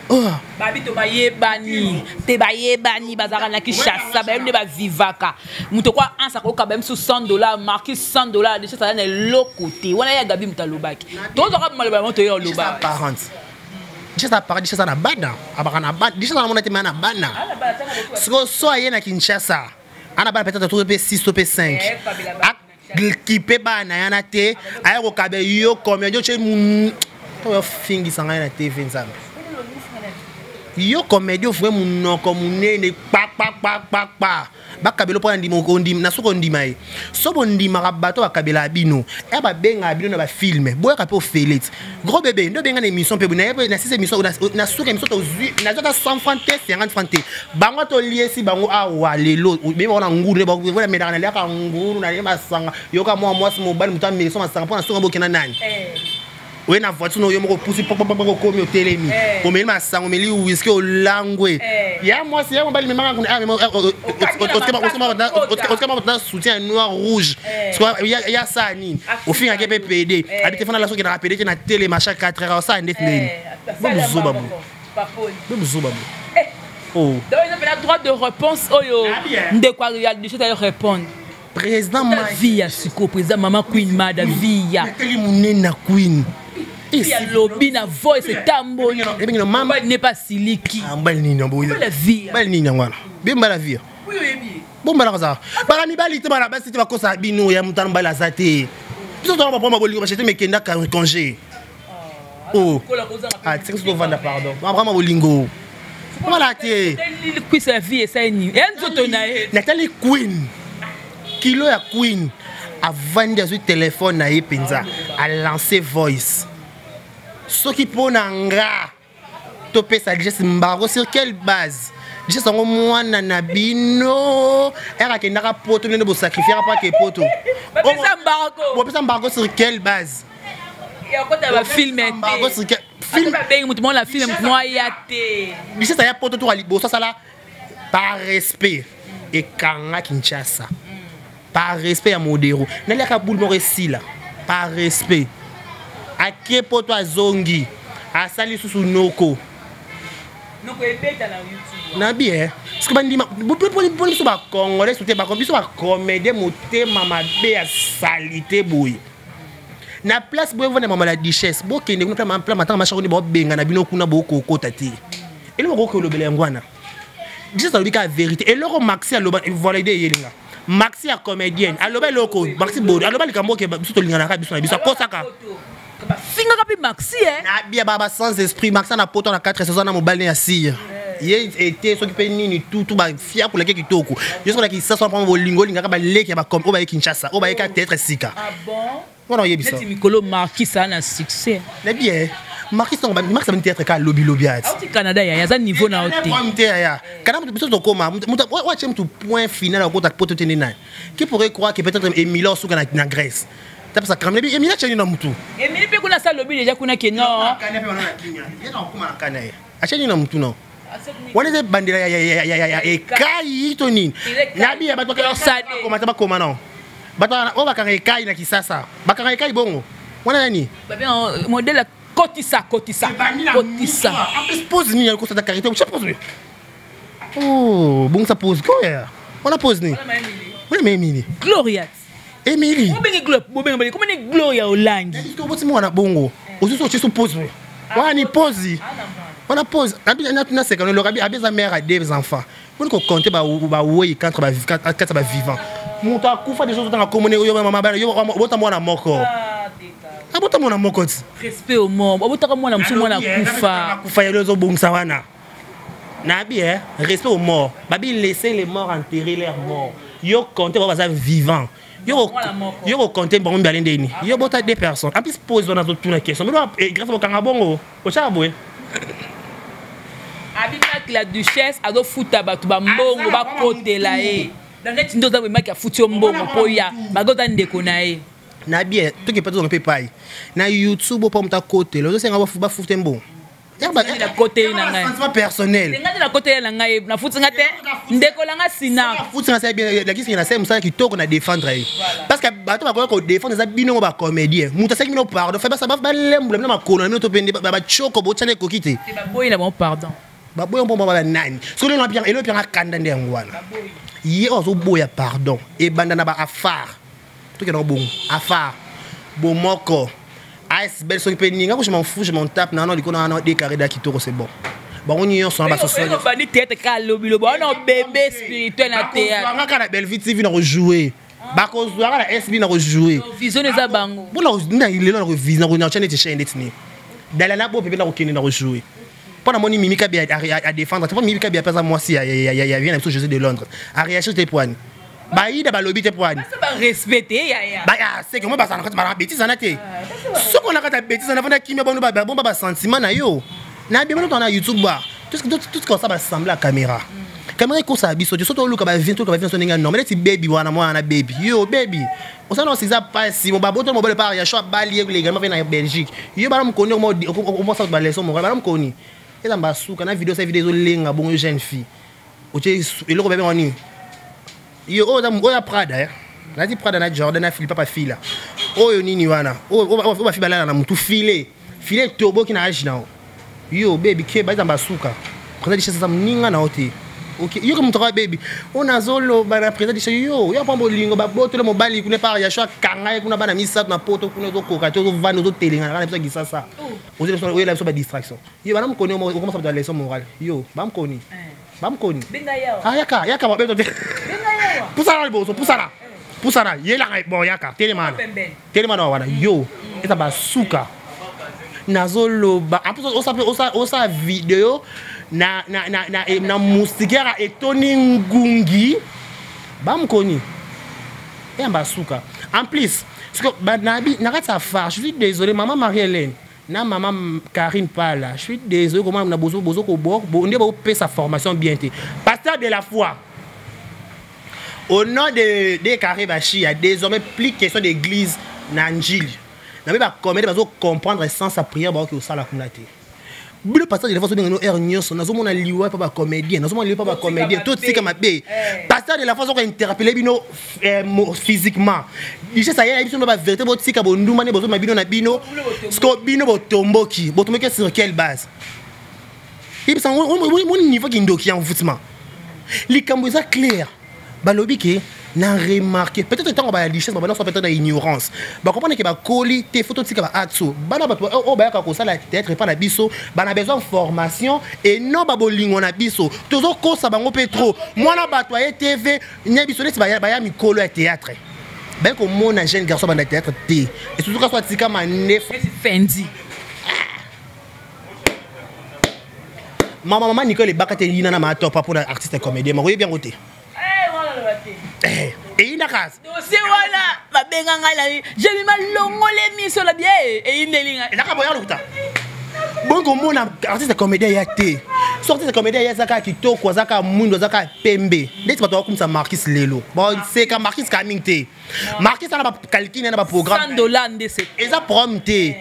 Oh babi to baye bani te baye bani bazara na ki chassa ba ne ba vivaka muto kwa ansa ko ka même sous $100 marqué $100 déjà ça na l'autre côté wana ya gabi mutalobaki to zo ka maloba moto yo loba parents déjà parents déjà ça na bana abana bana déjà na monate na bana so ayena Kinshasa ana bana peut-être tout pe 6 to pe 5 qui pe bana yana te ayako kabe yo combien yo che to fingi sanga na TV nzambe yo comédie ofwe munoko munene pa bakabelo po ndimo kondima na soko ndima e so bondima ka bato bakabela bino e ba benga bino na ba film boya ka pe ofelet gros bébé ndo benga na émission pe na na 6 émission na soko émission to na zota 100 francs 50 francs bango to liesi bango awa lelo be bona nguru ba bona medana na leka nguru na yema sanga yo ka moi mobile mutameli so masanga po na soko bokena nani oui, na voiture no yo moko pousse pop comme au télémi. O meli ma sang, o meli whisky o langue. Ya moi c'est moi bali me manga on soutien noir rouge. Ya ça ni. Au fin ya PPD. Habite fana la so ki na PD na télé machin 4 heures ça net nini. Bozo babu. Bozo babu. Oh. Donc ils ont la droit de réponse oyo. De quoi il y a déjà de répondre. Président Via Siko président maman Queen Mada Via. Teli munena Queen. Il y a lobby na voice tambo. Maman n'est pas siliki. Ambal ni nyambo. La vie. Bal ni nyangwana. Bimba la vie. Oui oui. Bon bala kaza. Bara mi bali te bala basi te bakosa bino ya mutana bala zate. Biso to ba prendre bolingo ba chete mekenda ka congé. Oh. Ah, c'est que tu vendre pardon. Ba prendre bolingo. Voilà te. Qui sa vie et ça ni. Enzo tonae. Nathalie Queen. Kilo ya Queen a vendu sur téléphone na yepenza a lancé voice. Ce qui pona nga topé ça déjà mbargo sur quelle base? Déjà ça moi na bino era ke ndaka poto ne bo sacrifier pas que poto. Bo pesa mbargo sur quelle base? Ya ko ta ba filmer. Mbargo sur quel film ba bengi mutu la film moi ya te. Déjà ça ya poto to ali bo ça là par respect et kanga Kinshasa. Par respect à Modero. N'a pas boule moresi là. Par respect. À qui pour toi zongi? À sali sous noko. Noko ebeta na YouTube. Na bien. Ce que bandi ma pour sur ba congolais soute ba kombi sur ba comédie motema mabe à salité boy. Na place boy vona mama la duchesse. Bo kende kuna plan matanga machakoni ba benga na bino kuna bo kokota te. Et le ko lo belengwana. Dis ça lui ka vérité. Et le Maxi a lo voilà idée yelinga. Maxi a comédienne. Aloba loko, Maxi Bodo. Aloba likambo ke biso to lingana ka biso na biso kosaka. Finga ka bi Maxi Na bia baba sans esprit Maxi na poto na 4 saisons na mobile ya sire. Ye était so ki pe nini tout ba fia pour leke kitoko. Je so la ki ça so prendre bolingo linga ka ba leke ba comme o ba Kinshasa, o ba ka peut-être sika. Ah bon? On yebi ça. Neti mikolo Marquis ça na succès. Na bien. Marquis son Marquis ça peut-être ka lobby at. Au Canada ya za niveau na hotel. Quand biso to koma, wa chem tu point final au contact poto tenena. Qui pourrait croire que peut-être Emilio sou na Grèce. tape ça crame et mina chani na mutu et mili pe kuna ça lobby déjà kuna que non kana pe wana na kinya yena okuma na kana achani na mutu non wana de bandira ya ekai to nini nabi ya bato ka sade komata ba koma non bato o ba ka ekai na kisasa ba ka ekai bongo wana nani ba bien modèle kotisa en plus pose ni ko sa da karité je pose oh bon ça pose quoi on a pose ni on a Emily Gloria Emily comment ni Gloria Hollande est-ce que vous moi na bongo aussi so tu pose wani pose on a pose na c'est quand le rabi a des mère a des enfants on ko compter ba oui quatre ba vivant mon ta kufa des choses dans la communauté yo mama ba yo bota moi na moko ah bota moi na moko respect au mort bota moi na msu moi na kufa yo zo bongsa wana na bien respect aux morts babi laisser les morts enterrer leurs morts yo compter ba ça vivant yo compter bon bien ndeni yo bota des personnes en plus pose dans toute la question mais grâce au kangabongo o chabwe Abimak la duchesse ado futa batu ba mbongo ba côté là e dans net ndoza ba maki afuti mbongo poya bagota ndeko na e na bien to ke pato on peut pas na YouTube pour mta côté lo senga ba futa mbongo ya ba na côté na ngai sentiment personnel ngati na côté na ngai na futi ngate ndeko la nga sina futi nga c'est bien la kisi na c'est musala kitoko na défendre parce que bato ba ko défendre za bino ba comédien muta c'est bino pardon fait ça ba lemble na makolo na to pende ba choko bo tshane kokite ba boy na bon pardon baboya mpo ba nani so le lapia elo pia kanda ndengo wana ye ozo boya pardon e banda na ba afar to ke no bon afar bo moko ice bel so pe ninga ko je m'en fous je m'en tape non likona na des carrés d'akitoko c'est bon ba on y son ba so so ba ni tête ka lobilo ba on bébé spirituel na théâtre nga kana belle vie TV na rejouer ba ko zo nga na SB na rejouer vision eza bango bona na ile na revision na chaîne de chaîne etni dala na bo pe na ko kene na rejouer pendant mon mimika bien à défendre c'est pas mimika bien pas moi si il vient sur José de Londres à réagir tes poignes ba ida ba lobby tes poignes ça va respecter ya ba c'est que moi ba ça na ba bêtise na te ce qu'on a ka ta bêtise na fanda kimia bon ba sentiment na yo na bien on a YouTube ba tout ce que ça va sembler à caméra ko sa biso de soto luka ba 20 to ka 20 soninga non mais ti baby wana moi na baby yo baby on ça non c'est ça pas si mon baboto mo bole par ya choix balier les gars na Belgique yo ba mo koni mo ça ba leçon mo ba mo koni et dans basuka na vidéo ça vidéo lenga bon jeune fille oche eloko bébé oni yo oya Prada na di Prada na Jordan na Philippe papa fila oyo nini wana o ba fibala na mutu filet turbo ki na agina yo baby ke ba dans basuka présent de chez ça mninga na hote OK yo comme toi baby on a zolo ba na présent de chez yo pa bolingo ba botelo mobali kuna par ya shwa kanga kuna bana misa na poto kuna zo koka to vano zo telinga na pesa gisasa on dit on la so ba distraction yo bana mkoni on commence à leçon morale yo ba mkoni benga yawa ah yaka ba beto benga yawa pusara boso pusara yela bon yaka telemana wana yo eta ba suka nazolo ba en plus on sa vidéo na moustiquaire etoni ngungi ba mkoni et mbasuka en plus parce que banabi nakata fa je suis désolé maman Marie-Hélène na maman Karine Pala je suis désolé comment na bozo ko bo ndé ba payer sa formation bien té pasteur de la foi au nom de Carré Bachi il y a désormais plus question d'église na njili na ba commettre ba zo comprendre sens sa prière ba ko sala kunate le pasteur de la façon de hernios nazo mona liwa pa ba comédien nazo mona liwa pa ba comédien tout c'est comme bé pasteur de la façon qu'on interpeller bino physiquement déjà ça y a biso ba vérité bo tika bo nduma ne bo ma bino na bino sko bino bo tomboki sur quelle base il pense mon niveau qui ndoki en foutement les camboisa clair balobi ke n'a remarqué peut-être tant ba richesse ba non peut-être ignorance ba comprendre que ba koli te photo tika ba atso bana ba o ba ka ko sala peut-être pas na biso ba na besoin de formation et non ba bolingo na biso tozo ko sa bango petro moi na ba toye TV nya biso lesi ba ya mikolo ya théâtre ben ko mona jeune garçon ba na théâtre te et surtout ka soit tika manef Fendi maman Nicole Bakate lina na ma top pour artiste comédien mo bien côté et il a casse dossier wala ba benga ngala je mi malongole miso la bien et il nelinga et la ka boya luta bon comme mon artiste comédien ya té sorti de comédie ya zaka kitoko zaka mundo zaka pembe ndeti bato comme ça Marquis lelo bon c'est ka Marquis coming te Marquis ça na ba calcul na ba programme $100 ndese et ça prompté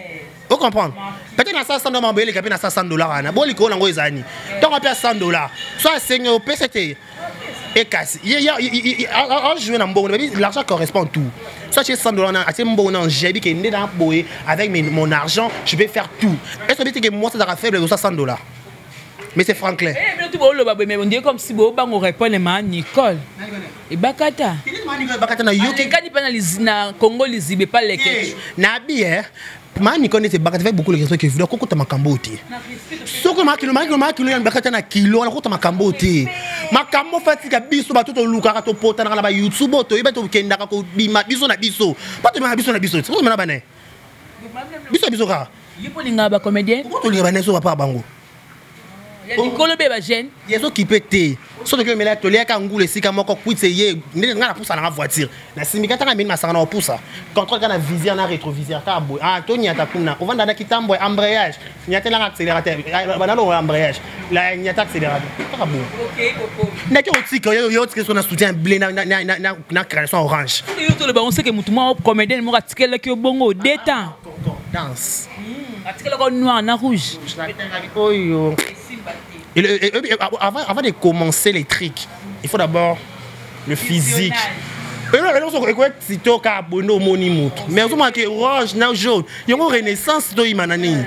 vous comprenez peut-être na $100 mambele kapé na $100 ana bon liko nango ezani donc apia $100 soit seigneur PCT et casse en jouer na mbongo l'argent correspond tout soit j'ai $100 na assez mbongo na j'ai que ndé na boye avec mon argent je vais faire tout est-ce que moi ça va faire le $100 mais c'est Franklin. Mais tu vois le mais on dit comme si bon on répond à Nicole. Et Bakata. Bakata na yoke. Quand il pénalise na Congo les ibe pas les ketch. Na bien. Ma Nicole c'est Bakata fait beaucoup de questions que veut ko ta makambo te. Soko ma kilo ya Bakata na kilo na ko ta makambo te. Makambo fatika biso ba tout luka ka to pota na ba YouTube to iba to kenda ka ko bima biso na biso. Pas to biso na biso. So na bane. Biso ka. Yipo linga ba comédien. Ko to linga bane so pa bango. Nicolo beba jeune. Yeso qui pété. Sauf que mela tolia ka ngule sika moko kwitse ye ndenge nga na poussa na voiture. Na simika tanga mini masanga na poussa. Contrôle kana visière na rétroviseur ta boy. Ah Tony atakuna. On va dans kitambo embrayage. Nyata la accélérateur. Banalo embrayage. La nyata accélérateur. Ta bon. OK coco. Na ki otika yo tika so na soutien blé na création orange. Yo to le ba on sait que mutumo comédien mo ratikela ki bongo détend. Danse. Ratikela ko noir na rouge. Oyo. Avant de commencer les tricks, il faut d'abord le physique. Mais vous marquez orange, jaune. Il y a une renaissance de Imanani.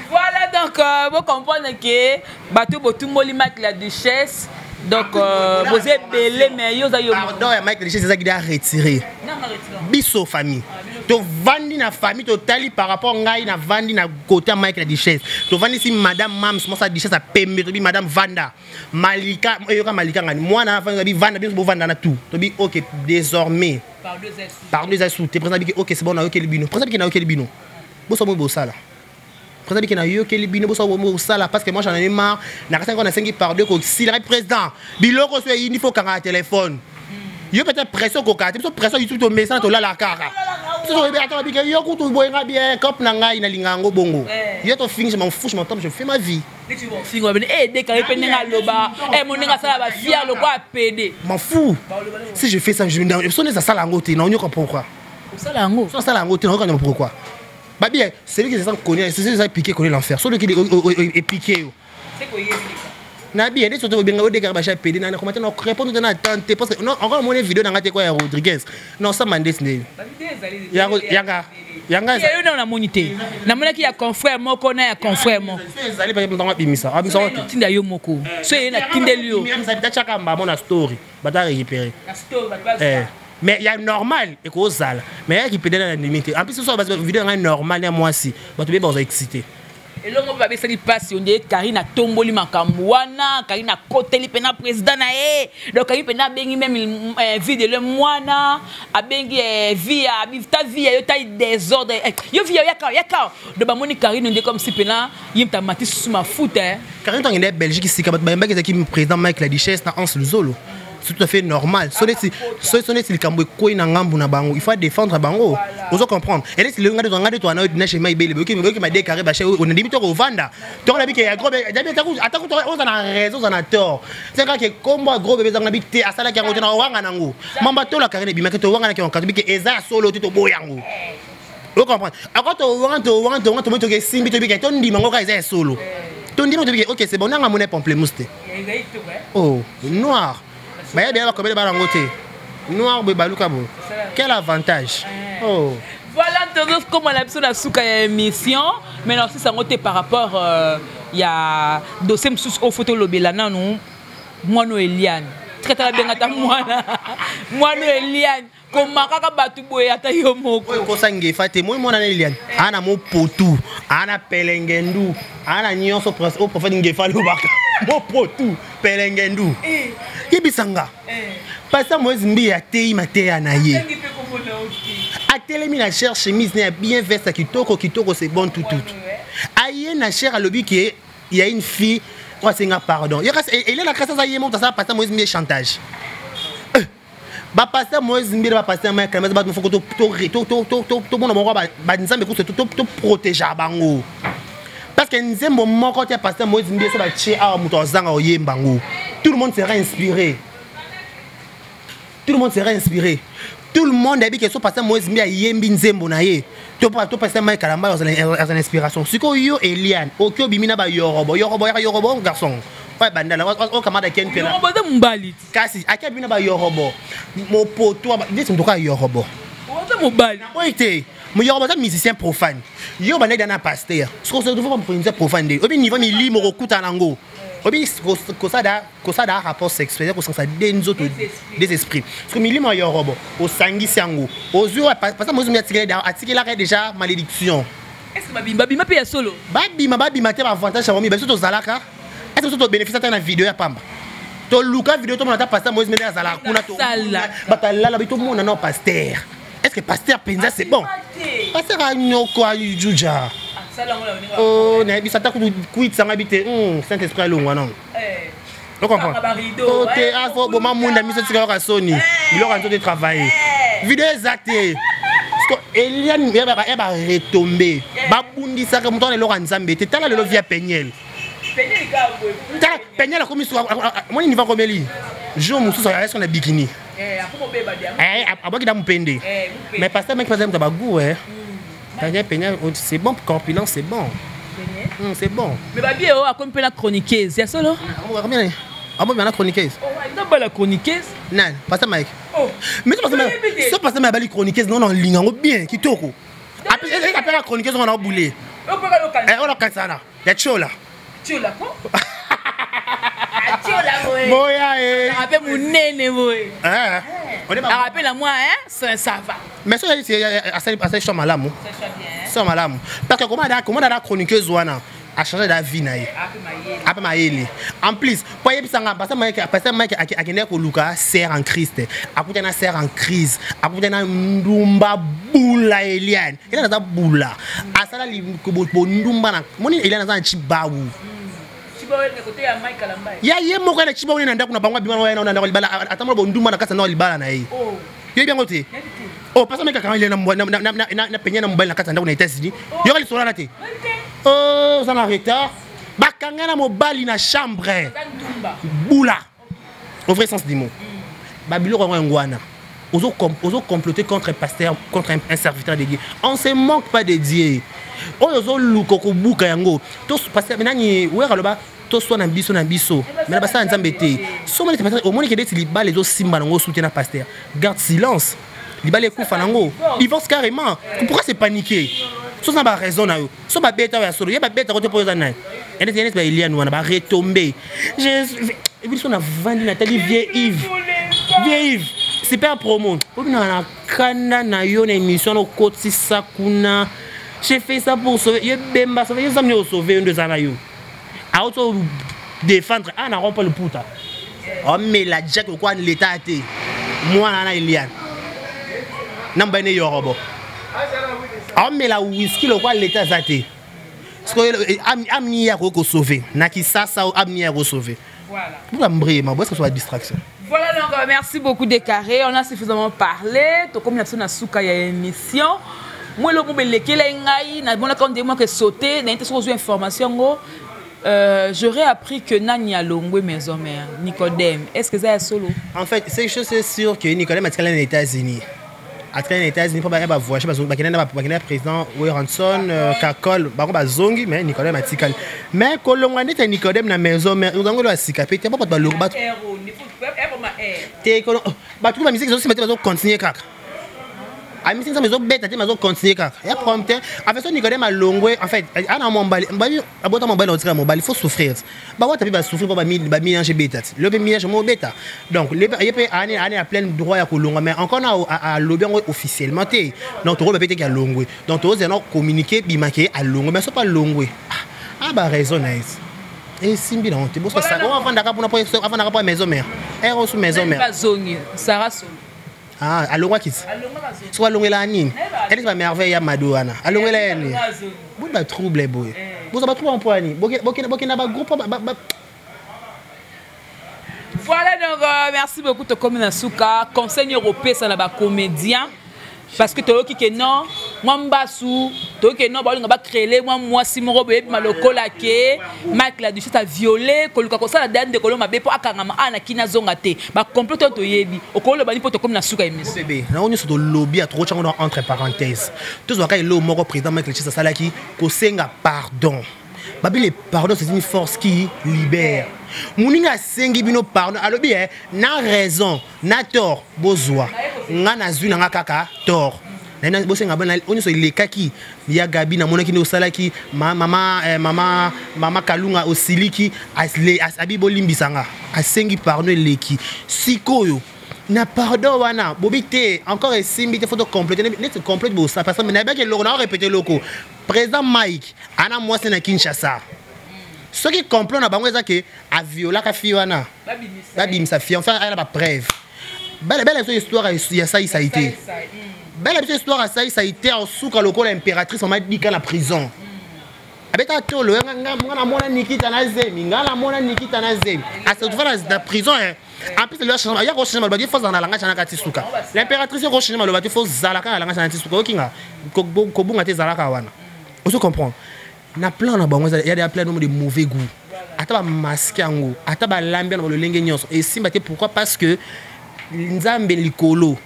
Voilà donc, vous comprenez que Batou Botou Molimak la duchesse. Donc, vous êtes belé, mais vous avez. Pardon, Mike la duchesse, c'est ça qui a retiré. Bisso famille. Tu vandi na famille totali par rapport ngai na vandi na côté Mike la duchesse. Tu vandi si madame Mams, moi sa duchesse a pembe, tu bi madame Vanda. Malika, Malika ngani. Moi na vandi Vanda, bien Vanda na tout. Tu bi OK, désormais. Par deux sous. Tu présente OK, c'est bon na OK le bino. Présente qui na OK le bino. Bo so mo bo sala. Présente qui na OK le bino, bo so mo sala parce que moi j'en ai marre. Na kasa qu'on a 5 par 2 ko si le président. Biloko so il faut qu'un téléphone. Yo peut-être pression ko kati, pression YouTube to message to la la kaka. Yo kutu boyenga bien cop na ngai na lingango bongo. Yo to finish m'en fous, je m'entends, je fais ma vie. M'en fous. Si je fais ça, je me sonne ça sala ngote, non, on comprend pourquoi. Sala ngo. Ça sala ngote, on comprend pourquoi. Bah bien, c'est lui qui se sent connaît, c'est lui qui piqué connaît l'enfer. Celui qui est piqué. C'est quoi Nabi, et surtout bien au dégât bacha pédé na comment on répond dans attente parce que non encore mon vidéo dans ngate quoi Rodriguez. Non ça mandes né. Yanga yo na monité. Na mona ki ya confrère moko na ya confrère mo. Ezali pa dans bimisa. Abimisa ko tinda yo moko. So ye na tindeli yo. Même ça chaka mbamo na story. Bata récupérer. La story ba mais il y a normal et qu'aux salles. Mais il y a qui peut dans la limite. En plus ce soir vidéo normal et moi aussi. Bah tu bien excité. Et là, on va faire des passes. On dit Karina Tomboli Makamwana, Karina Koteli Pena président na donc Karina Pena bengi même vie de le moana, a bengi vie a ta vie a taille désordre. Yo vie yaka. De ba moni Karina on dit comme si Pena yim ta mati sous ma foot hein. Karina on est Belgique ici kabat ba mbaki qui président Mike la Duchesse na Hans Luzolo. C'est tout à fait normal. Sonnet le Camboué quoi na ngambu na bango. Il faut défendre bango. Vous comprendre. Et là c'est le ngade to na chez Maïbé le m'a décaré ba chez on est limité au Vanda. Donc la bi que gros attends on a raison on a tort. C'est quand que combat gros bébé zanga bi te asala ki ngoti na wanga nango. Mamba to la carine bi maketo wanga na ki on ka bi que eza solo to boyango. Vous comprenez. Encore to wanga to que simbi to bi que ton di mango ka eza solo. Ton di to bi que OK c'est bon na ngam pamplemousse. Oh, noir. Mais bien comme les balangoté. Noir bebaluka bo. Quel avantage. Oh. Voilà donc comment la personne a souka émission. Mais non si ça ngoté par rapport il y a dossier sous au photo lobelana non. Moi no Eliane. Très très bien ata moi no Eliane. Comment kaka batu boye ata yo moko. Ko sange fate moi na Eliane. Ana mo potu, ana pelengendu, ana nyonso au prophète ngefa lubaka. Mo potu, pelengendu. Ibisanga. Parce que moi zimbi ya tei matea na ye. Atelemi na cher chemise na bien veste kitoko c'est bon tout. Aye na cher alobi que il y a une fille on senga pardon. Il est la grâce à yemo ça parce que moi zimbi chantage. Ba passer moi zimbi ba passer moi quand même ba faut to bon ba nzambe ko to protéger bango. Parce que nzembo moko te pasteur Moïse Mbie so ba tie a muto zanga oyembango. Tout le monde sera inspiré. Tout le monde sera inspiré. Tout le monde a dit que so pasteur Moïse Mbie yembi nzembo na ye. To pasteur Mike Kalamba as une inspiration. Siko yo Eliane, okyo bimina ba yorobo garçon. Ouais bandala o kamada ken pena. Yorobo de mbali. Kasi akia bimina ba yorobo. Mo poto ba dis ndoka yorobo. O de mbali. Oité. Mo yorobo ta musicien profane. Yo bana dana pasteur. Siko so devant pour profane. Obi niveau mi li mo rokuta nango. Obi kosada rapport sexuel ko ça denzo to des esprits parce que milimo yo robo o sangi sango ozu parce que moi je me déjà malédiction est-ce que bima pe solo babima te avantage à mi beso to zalaka est-ce que to bénéfice ta na vidéo ya pamba to luka vidéo to mona ta pasteur moi je me zalaka kuna to batala la bito mona non pasteur est-ce que pasteur penza c'est bon pasteur a nyoko juja. Oh, n'a pas ça kuit ça habité. Saint-Esprit à l'ongwa non. Tu comprends? Ok, ah faut bon maman n'a mis ce tigre à Sony. Il aura en train de travailler. Vidéo exacte. Parce que Eliane elle va retomber. Ba bundi ça comme ton le Laurent Nzambe. Tu là le via Peñel. Peñel ga. Peñel a commis sur moi il va comme lui. Jo musu ça est sur le bikini. Après qu'il a mpende. Mais pasteur mec par exemple ba goût c'est bon pour corpulence, c'est bon. C'est bon. Mais babi a comme la chroniqueuse, c'est ça là? Ah bon, la chroniqueuse. Oh, il a pas la chroniqueuse. Non, pas ça Mike. Oh. Mais c'est pas ça ma belle chroniqueuse non en ligne bien qui toko. Après la chroniqueuse on a boulé. On a quand ça là. Il y a chaud là. Chaud là quoi? Boya eh. Rappelle mon nene boy. Rappelle à moi hein, ça va. Mais ça c'est assez chaud malamu. C'est malamu. Parce que comment la chroniqueuse wana a changé la vie na ye. Après maïli. En plus, pour y bisanga parce que Mike akende ko luka sert en Christ. Akuta na sert en crise. Akuta na ndumba bula Eliane. Il a na bula. Asala li ko ndumba na. Moni Eliane na chibawu. Ya ye moko na chiba woni na ndako na bangwa bima wana na ndako libala atamolo bonduma na kasa na libala na ye. Oh. Yo bien ngote. Oh, parce que meka quand il est na peña na mobile na kasa ndako na États-Unis. Yo kali sola na te. Oh, ça na retard. Bakanga na mobile na chambre. Boula. Au vrai sens du mot. Babilo ko ngwana. Ozo comploter contre un pasteur, contre un serviteur de Dieu. On se manque pas de Dieu. Ozo lukoko buka yango. To pasteur menani wera loba to so na biso mais la ça nzambe te so moni pasteur au moni ke deti libale zo simba nango soutenir pasteur garde silence libale kufa nango divorce carrément pourquoi c'est paniquer so ça ba raison na yo so ba beta ya solo ya ba beta ko te poser na ene ba Eliane wana ba retomber je et so na vandi Nathalie vieille Yves super promo obina na kanda na yo na émission no koti sakuna j'ai fait ça pour sauver ye bemba sauver ça mieux sauver deux ans na yo auto défendre n'a pas le puta oh mais la jack quoi l'état té moi na Eliane namba ne yorobo oh mais la whisky le quoi l'état zaté parce que amni ya ko sauver na ki ça amni ya ko sauver voilà pour m'bré ma boss que soit distraction. Voilà donc merci beaucoup Décarré, on a suffisamment parlé to comme na souka ya émission moi le bon lekela ngai na bon quand moi que sauter na été sur information j'aurais appris que Nani a Longwe maison mère Nicodème. Est-ce que ça est solo? En fait, c'est chose c'est sûr que Nicodème a été aux États-Unis. A été aux États-Unis pour aller voyager parce que président Wilson Kakol ba zongi mais Nicodème a été mais Kolongwa était Nicodème na maison mère nous avons sikapé t'es pas le battre. T'es ba tout la musique aussi mettre continuer kaka. A mi sinza mezo beta te mezo continuer kaka. Ya prompte avec son Nicodème à Longwe en fait ana mobile abota mobile on tira mobile il faut souffrir. Ba wa tapi ba souffrir ba mélanger beta. Le mélange mo beta. Donc les yep année à plein droit ya kolonga mais encore à lobby officiellement té. Donc to beta ka Longwe. Donc to zeno communiquer bi marqué à Longwe mais c'est pas Longwe. Ah ba raison nice. Et simbi non te bosse ça. On va vendre avant pour maison mère. Ero sous maison mère. Pas zongi, Sarah Solo. Ah, alongwa kisi. Soit longela nini? Elle est merveille ya Madouana. Alongela ni. Vous ba trouble boy. Vous avez trouvé un point ni. Bokina ba groupe Voilà donc merci beaucoup to comme na souka conseil européen ça là ba comédien parce que to qui que non moi mbasu donc non ba créer moi si mon robe malokola ke Mike la duchesse a violé koluka ko sala dande ko lo mabe po akangama ana kina zonga te ba complète to yebi okolo bani poto comme na suka emis bébé na on sur lobby à trop chango entre parenthèses tous wa ka lo moko président Mike la duchesse sala ki ko senga pardon babi le pardon c'est une force qui libère Mouninga sengi bino pardon alobi na raison na tort bozwa nga na zwi na kaka tort na bosenga bana oni so lekaki ya gabi na monaki no salaki mama kalunga osiliki abi bolimbisanga asengi pardon leki sikoyo na pardon wana bobite encore esimbi te photo compléter net complète bo ça parce que na ba ke loko na répéter loko président Mike ana mwasi na Kinshasa ce qui complot na bango ezake a viola ka fi wana babimisa fi enfin elle a pas preuve belle histoire ya ça a été belle histoire ça a été en souka lokola impératrice on m'a dit qu'à la prison abeta tolo ngana mona Nikita na zemi ngana mona Nikita na zemi à cette fois la prison en plus leur changement ya ko changement ba di faut na langa chana kati souka l'impératrice ko changement ba di faut zalaka na langa chana kati souka okinga ko bunga te zalaka wana on se comprend na plan na bango il y a des plans de mauvais goût ataba masque yango ataba lambia na le lenge nyonso et simba te pourquoi parce que nzambe likolo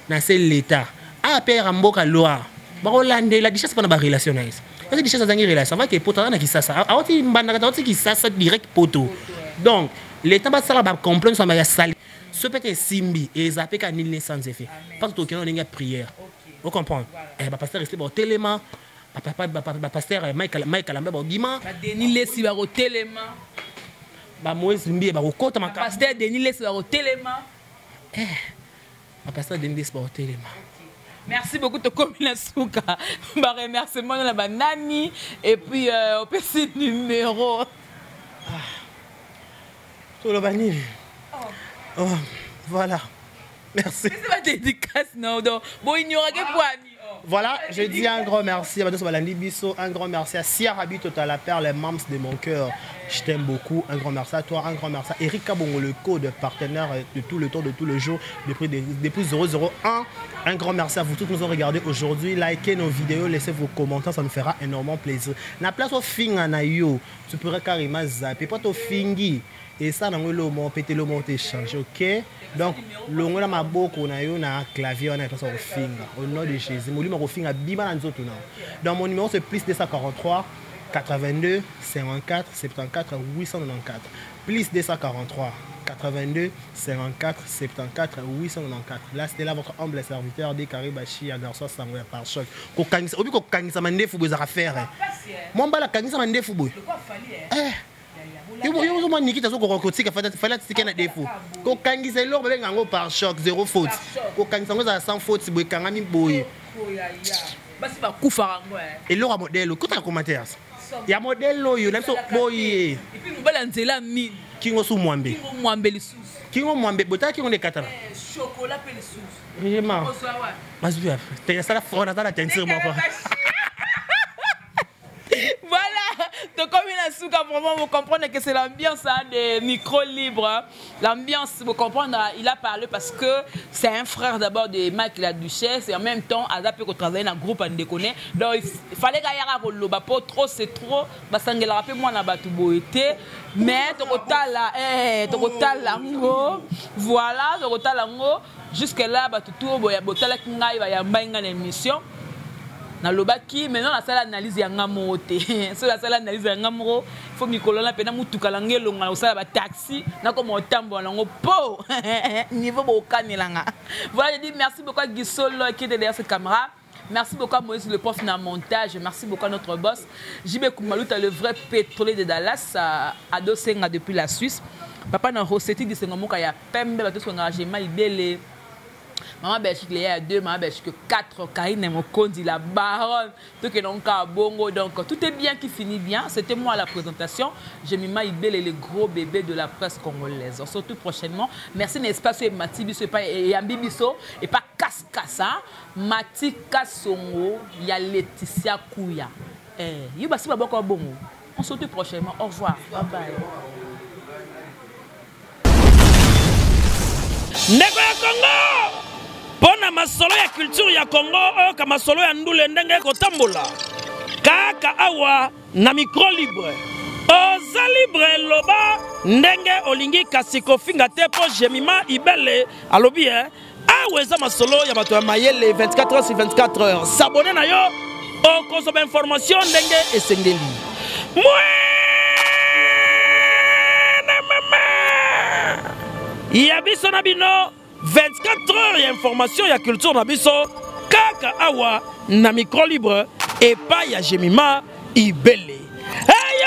na c'est l'état a père mboka loa ba rolande la duchesse pas na ba relation nice parce que duchesse zangi relation va que poto na kisasa a oti mbanda ka oti kisasa direct poto donc l'état ba sala ba comprendre ça ma sali ce peut être simbi et zapé ka nil sans effet parce que token on a prière vous comprenez eh ba pasteur rester ba télément papa pasteur Mike Alamba ba bima ba Denis Lesi ba ko télément ba Moïse Mbi ba ko kota ma pasteur Denis Lesi ba ko télément ma pasteur Denis Lesi ba ko télément. Merci beaucoup de communiquer souka ba remerciement na ba nani et puis au petit numéro tout le bani oh voilà merci c'est ma dédicace non donc bon ignorer que poani. Voilà, je dis un grand merci à Bados Balandi Bisso, un grand merci à Sia Rabi Total la perle, les mams de mon cœur. Je t'aime beaucoup. Un grand merci à toi, un grand merci à Eric Kabongo, le code partenaire de tout le temps, de tout le jour, depuis 001. Un grand merci à vous tous qui nous ont regardé aujourd'hui. Likez nos vidéos, laissez vos commentaires, ça nous fera énormément plaisir. La place au fin à Nayo, tu pourrais carrément zapper, pas au fingi. Et ça, on a le pété le mot échange, ok? Donc, le mot ma boko on a eu un clavier, on a place au finger. Au nom de Jésus, mon numéro finger bima dans autres non. Donc mon numéro c'est plus 243 82 54 74 894. Plus 243 82 54 74 894. Là c'était là votre humble serviteur des Karibachi à garçon Samuel par choc. Ko kangisa, obi ko kangisa mande fubo za faire. Mon bala kangisa mande fubo. Yo moi Nikita zo ko kotika fala tsike na défaut. Ko kangisa lor bebe ngango par choc zéro faute. Ko kangisa ngo za sans faute boy kangami boy. Basi ba kufa ngo et lor modèle ko ta commentaire. Ya modèle yo na so boy. Et puis mobala nzela mine. Kingo su mwambe. Kingo mwambe lisusu. Kingo mwambe bota kingo ne katana. Chocolat pe lisusu. Vraiment. Mas bien. T'es ça la frona dans la teinture moi quoi. Voilà, donc comme il a su vraiment vous comprenez que c'est l'ambiance des micros libres. L'ambiance, vous comprenez, il a parlé parce que c'est un frère d'abord de Mike la Duchesse et en même temps, il a pu travailler dans un groupe à déconner. Donc il fallait qu'il y ait un peu trop, c'est trop. Parce que rappelle moi na batu boité, mais tokotala voilà, tokotala jusque là batu tout boya botala kinga va ya mbainga l'émission. Na lobaki maintenant la salle analyse ya ngamo te so la salle analyse ya ngamo faut mikolo na pena mutuka langelo ngala osala ba taxi na ko motambo nango po niveau bo kanelanga. Voilà, je dis merci beaucoup à Gisolo qui est derrière cette caméra. Merci beaucoup à Moïse le prof na montage. Merci beaucoup à notre boss JB Koumalouta le vrai pétrolier de Dallas à Dosenga depuis la Suisse. Papa na Rossetti dit sengo moka ya pembe ba to so ngajema ibele. Maman Belgique il y a 2, maman Belgique 4, Karine Mokondi, la baronne, tout est donc à Bongo, donc tout est bien qui finit bien. C'était moi la présentation. J'ai mis Maïbel et les gros bébés de la presse congolaise. On se retrouve prochainement. Merci n'est-ce pas sur Mati Biso et Yambi Biso et pas Kaskasa, Mati Kassongo, il y a Laetitia Kouya. Il y a beaucoup de Bongo. On se retrouve prochainement. Au revoir. Bye bye. Ndeko ya Congo Pona masolo ya culture ya Congo oyo ka masolo ya ndule ndenge kotambola kaka awa na micro libre oza libre loba ndenge olingi kasi kofinga te po Jemima Ibele alobi awa eza masolo ya bato ya mayele 24 heures sur 24 heures s'abonner na yo okozwa information ndenge esengeli ya biso na bino 24 heures ya information ya culture na biso kaka awa na micro libre epa ya Jemima Ibele. Hey,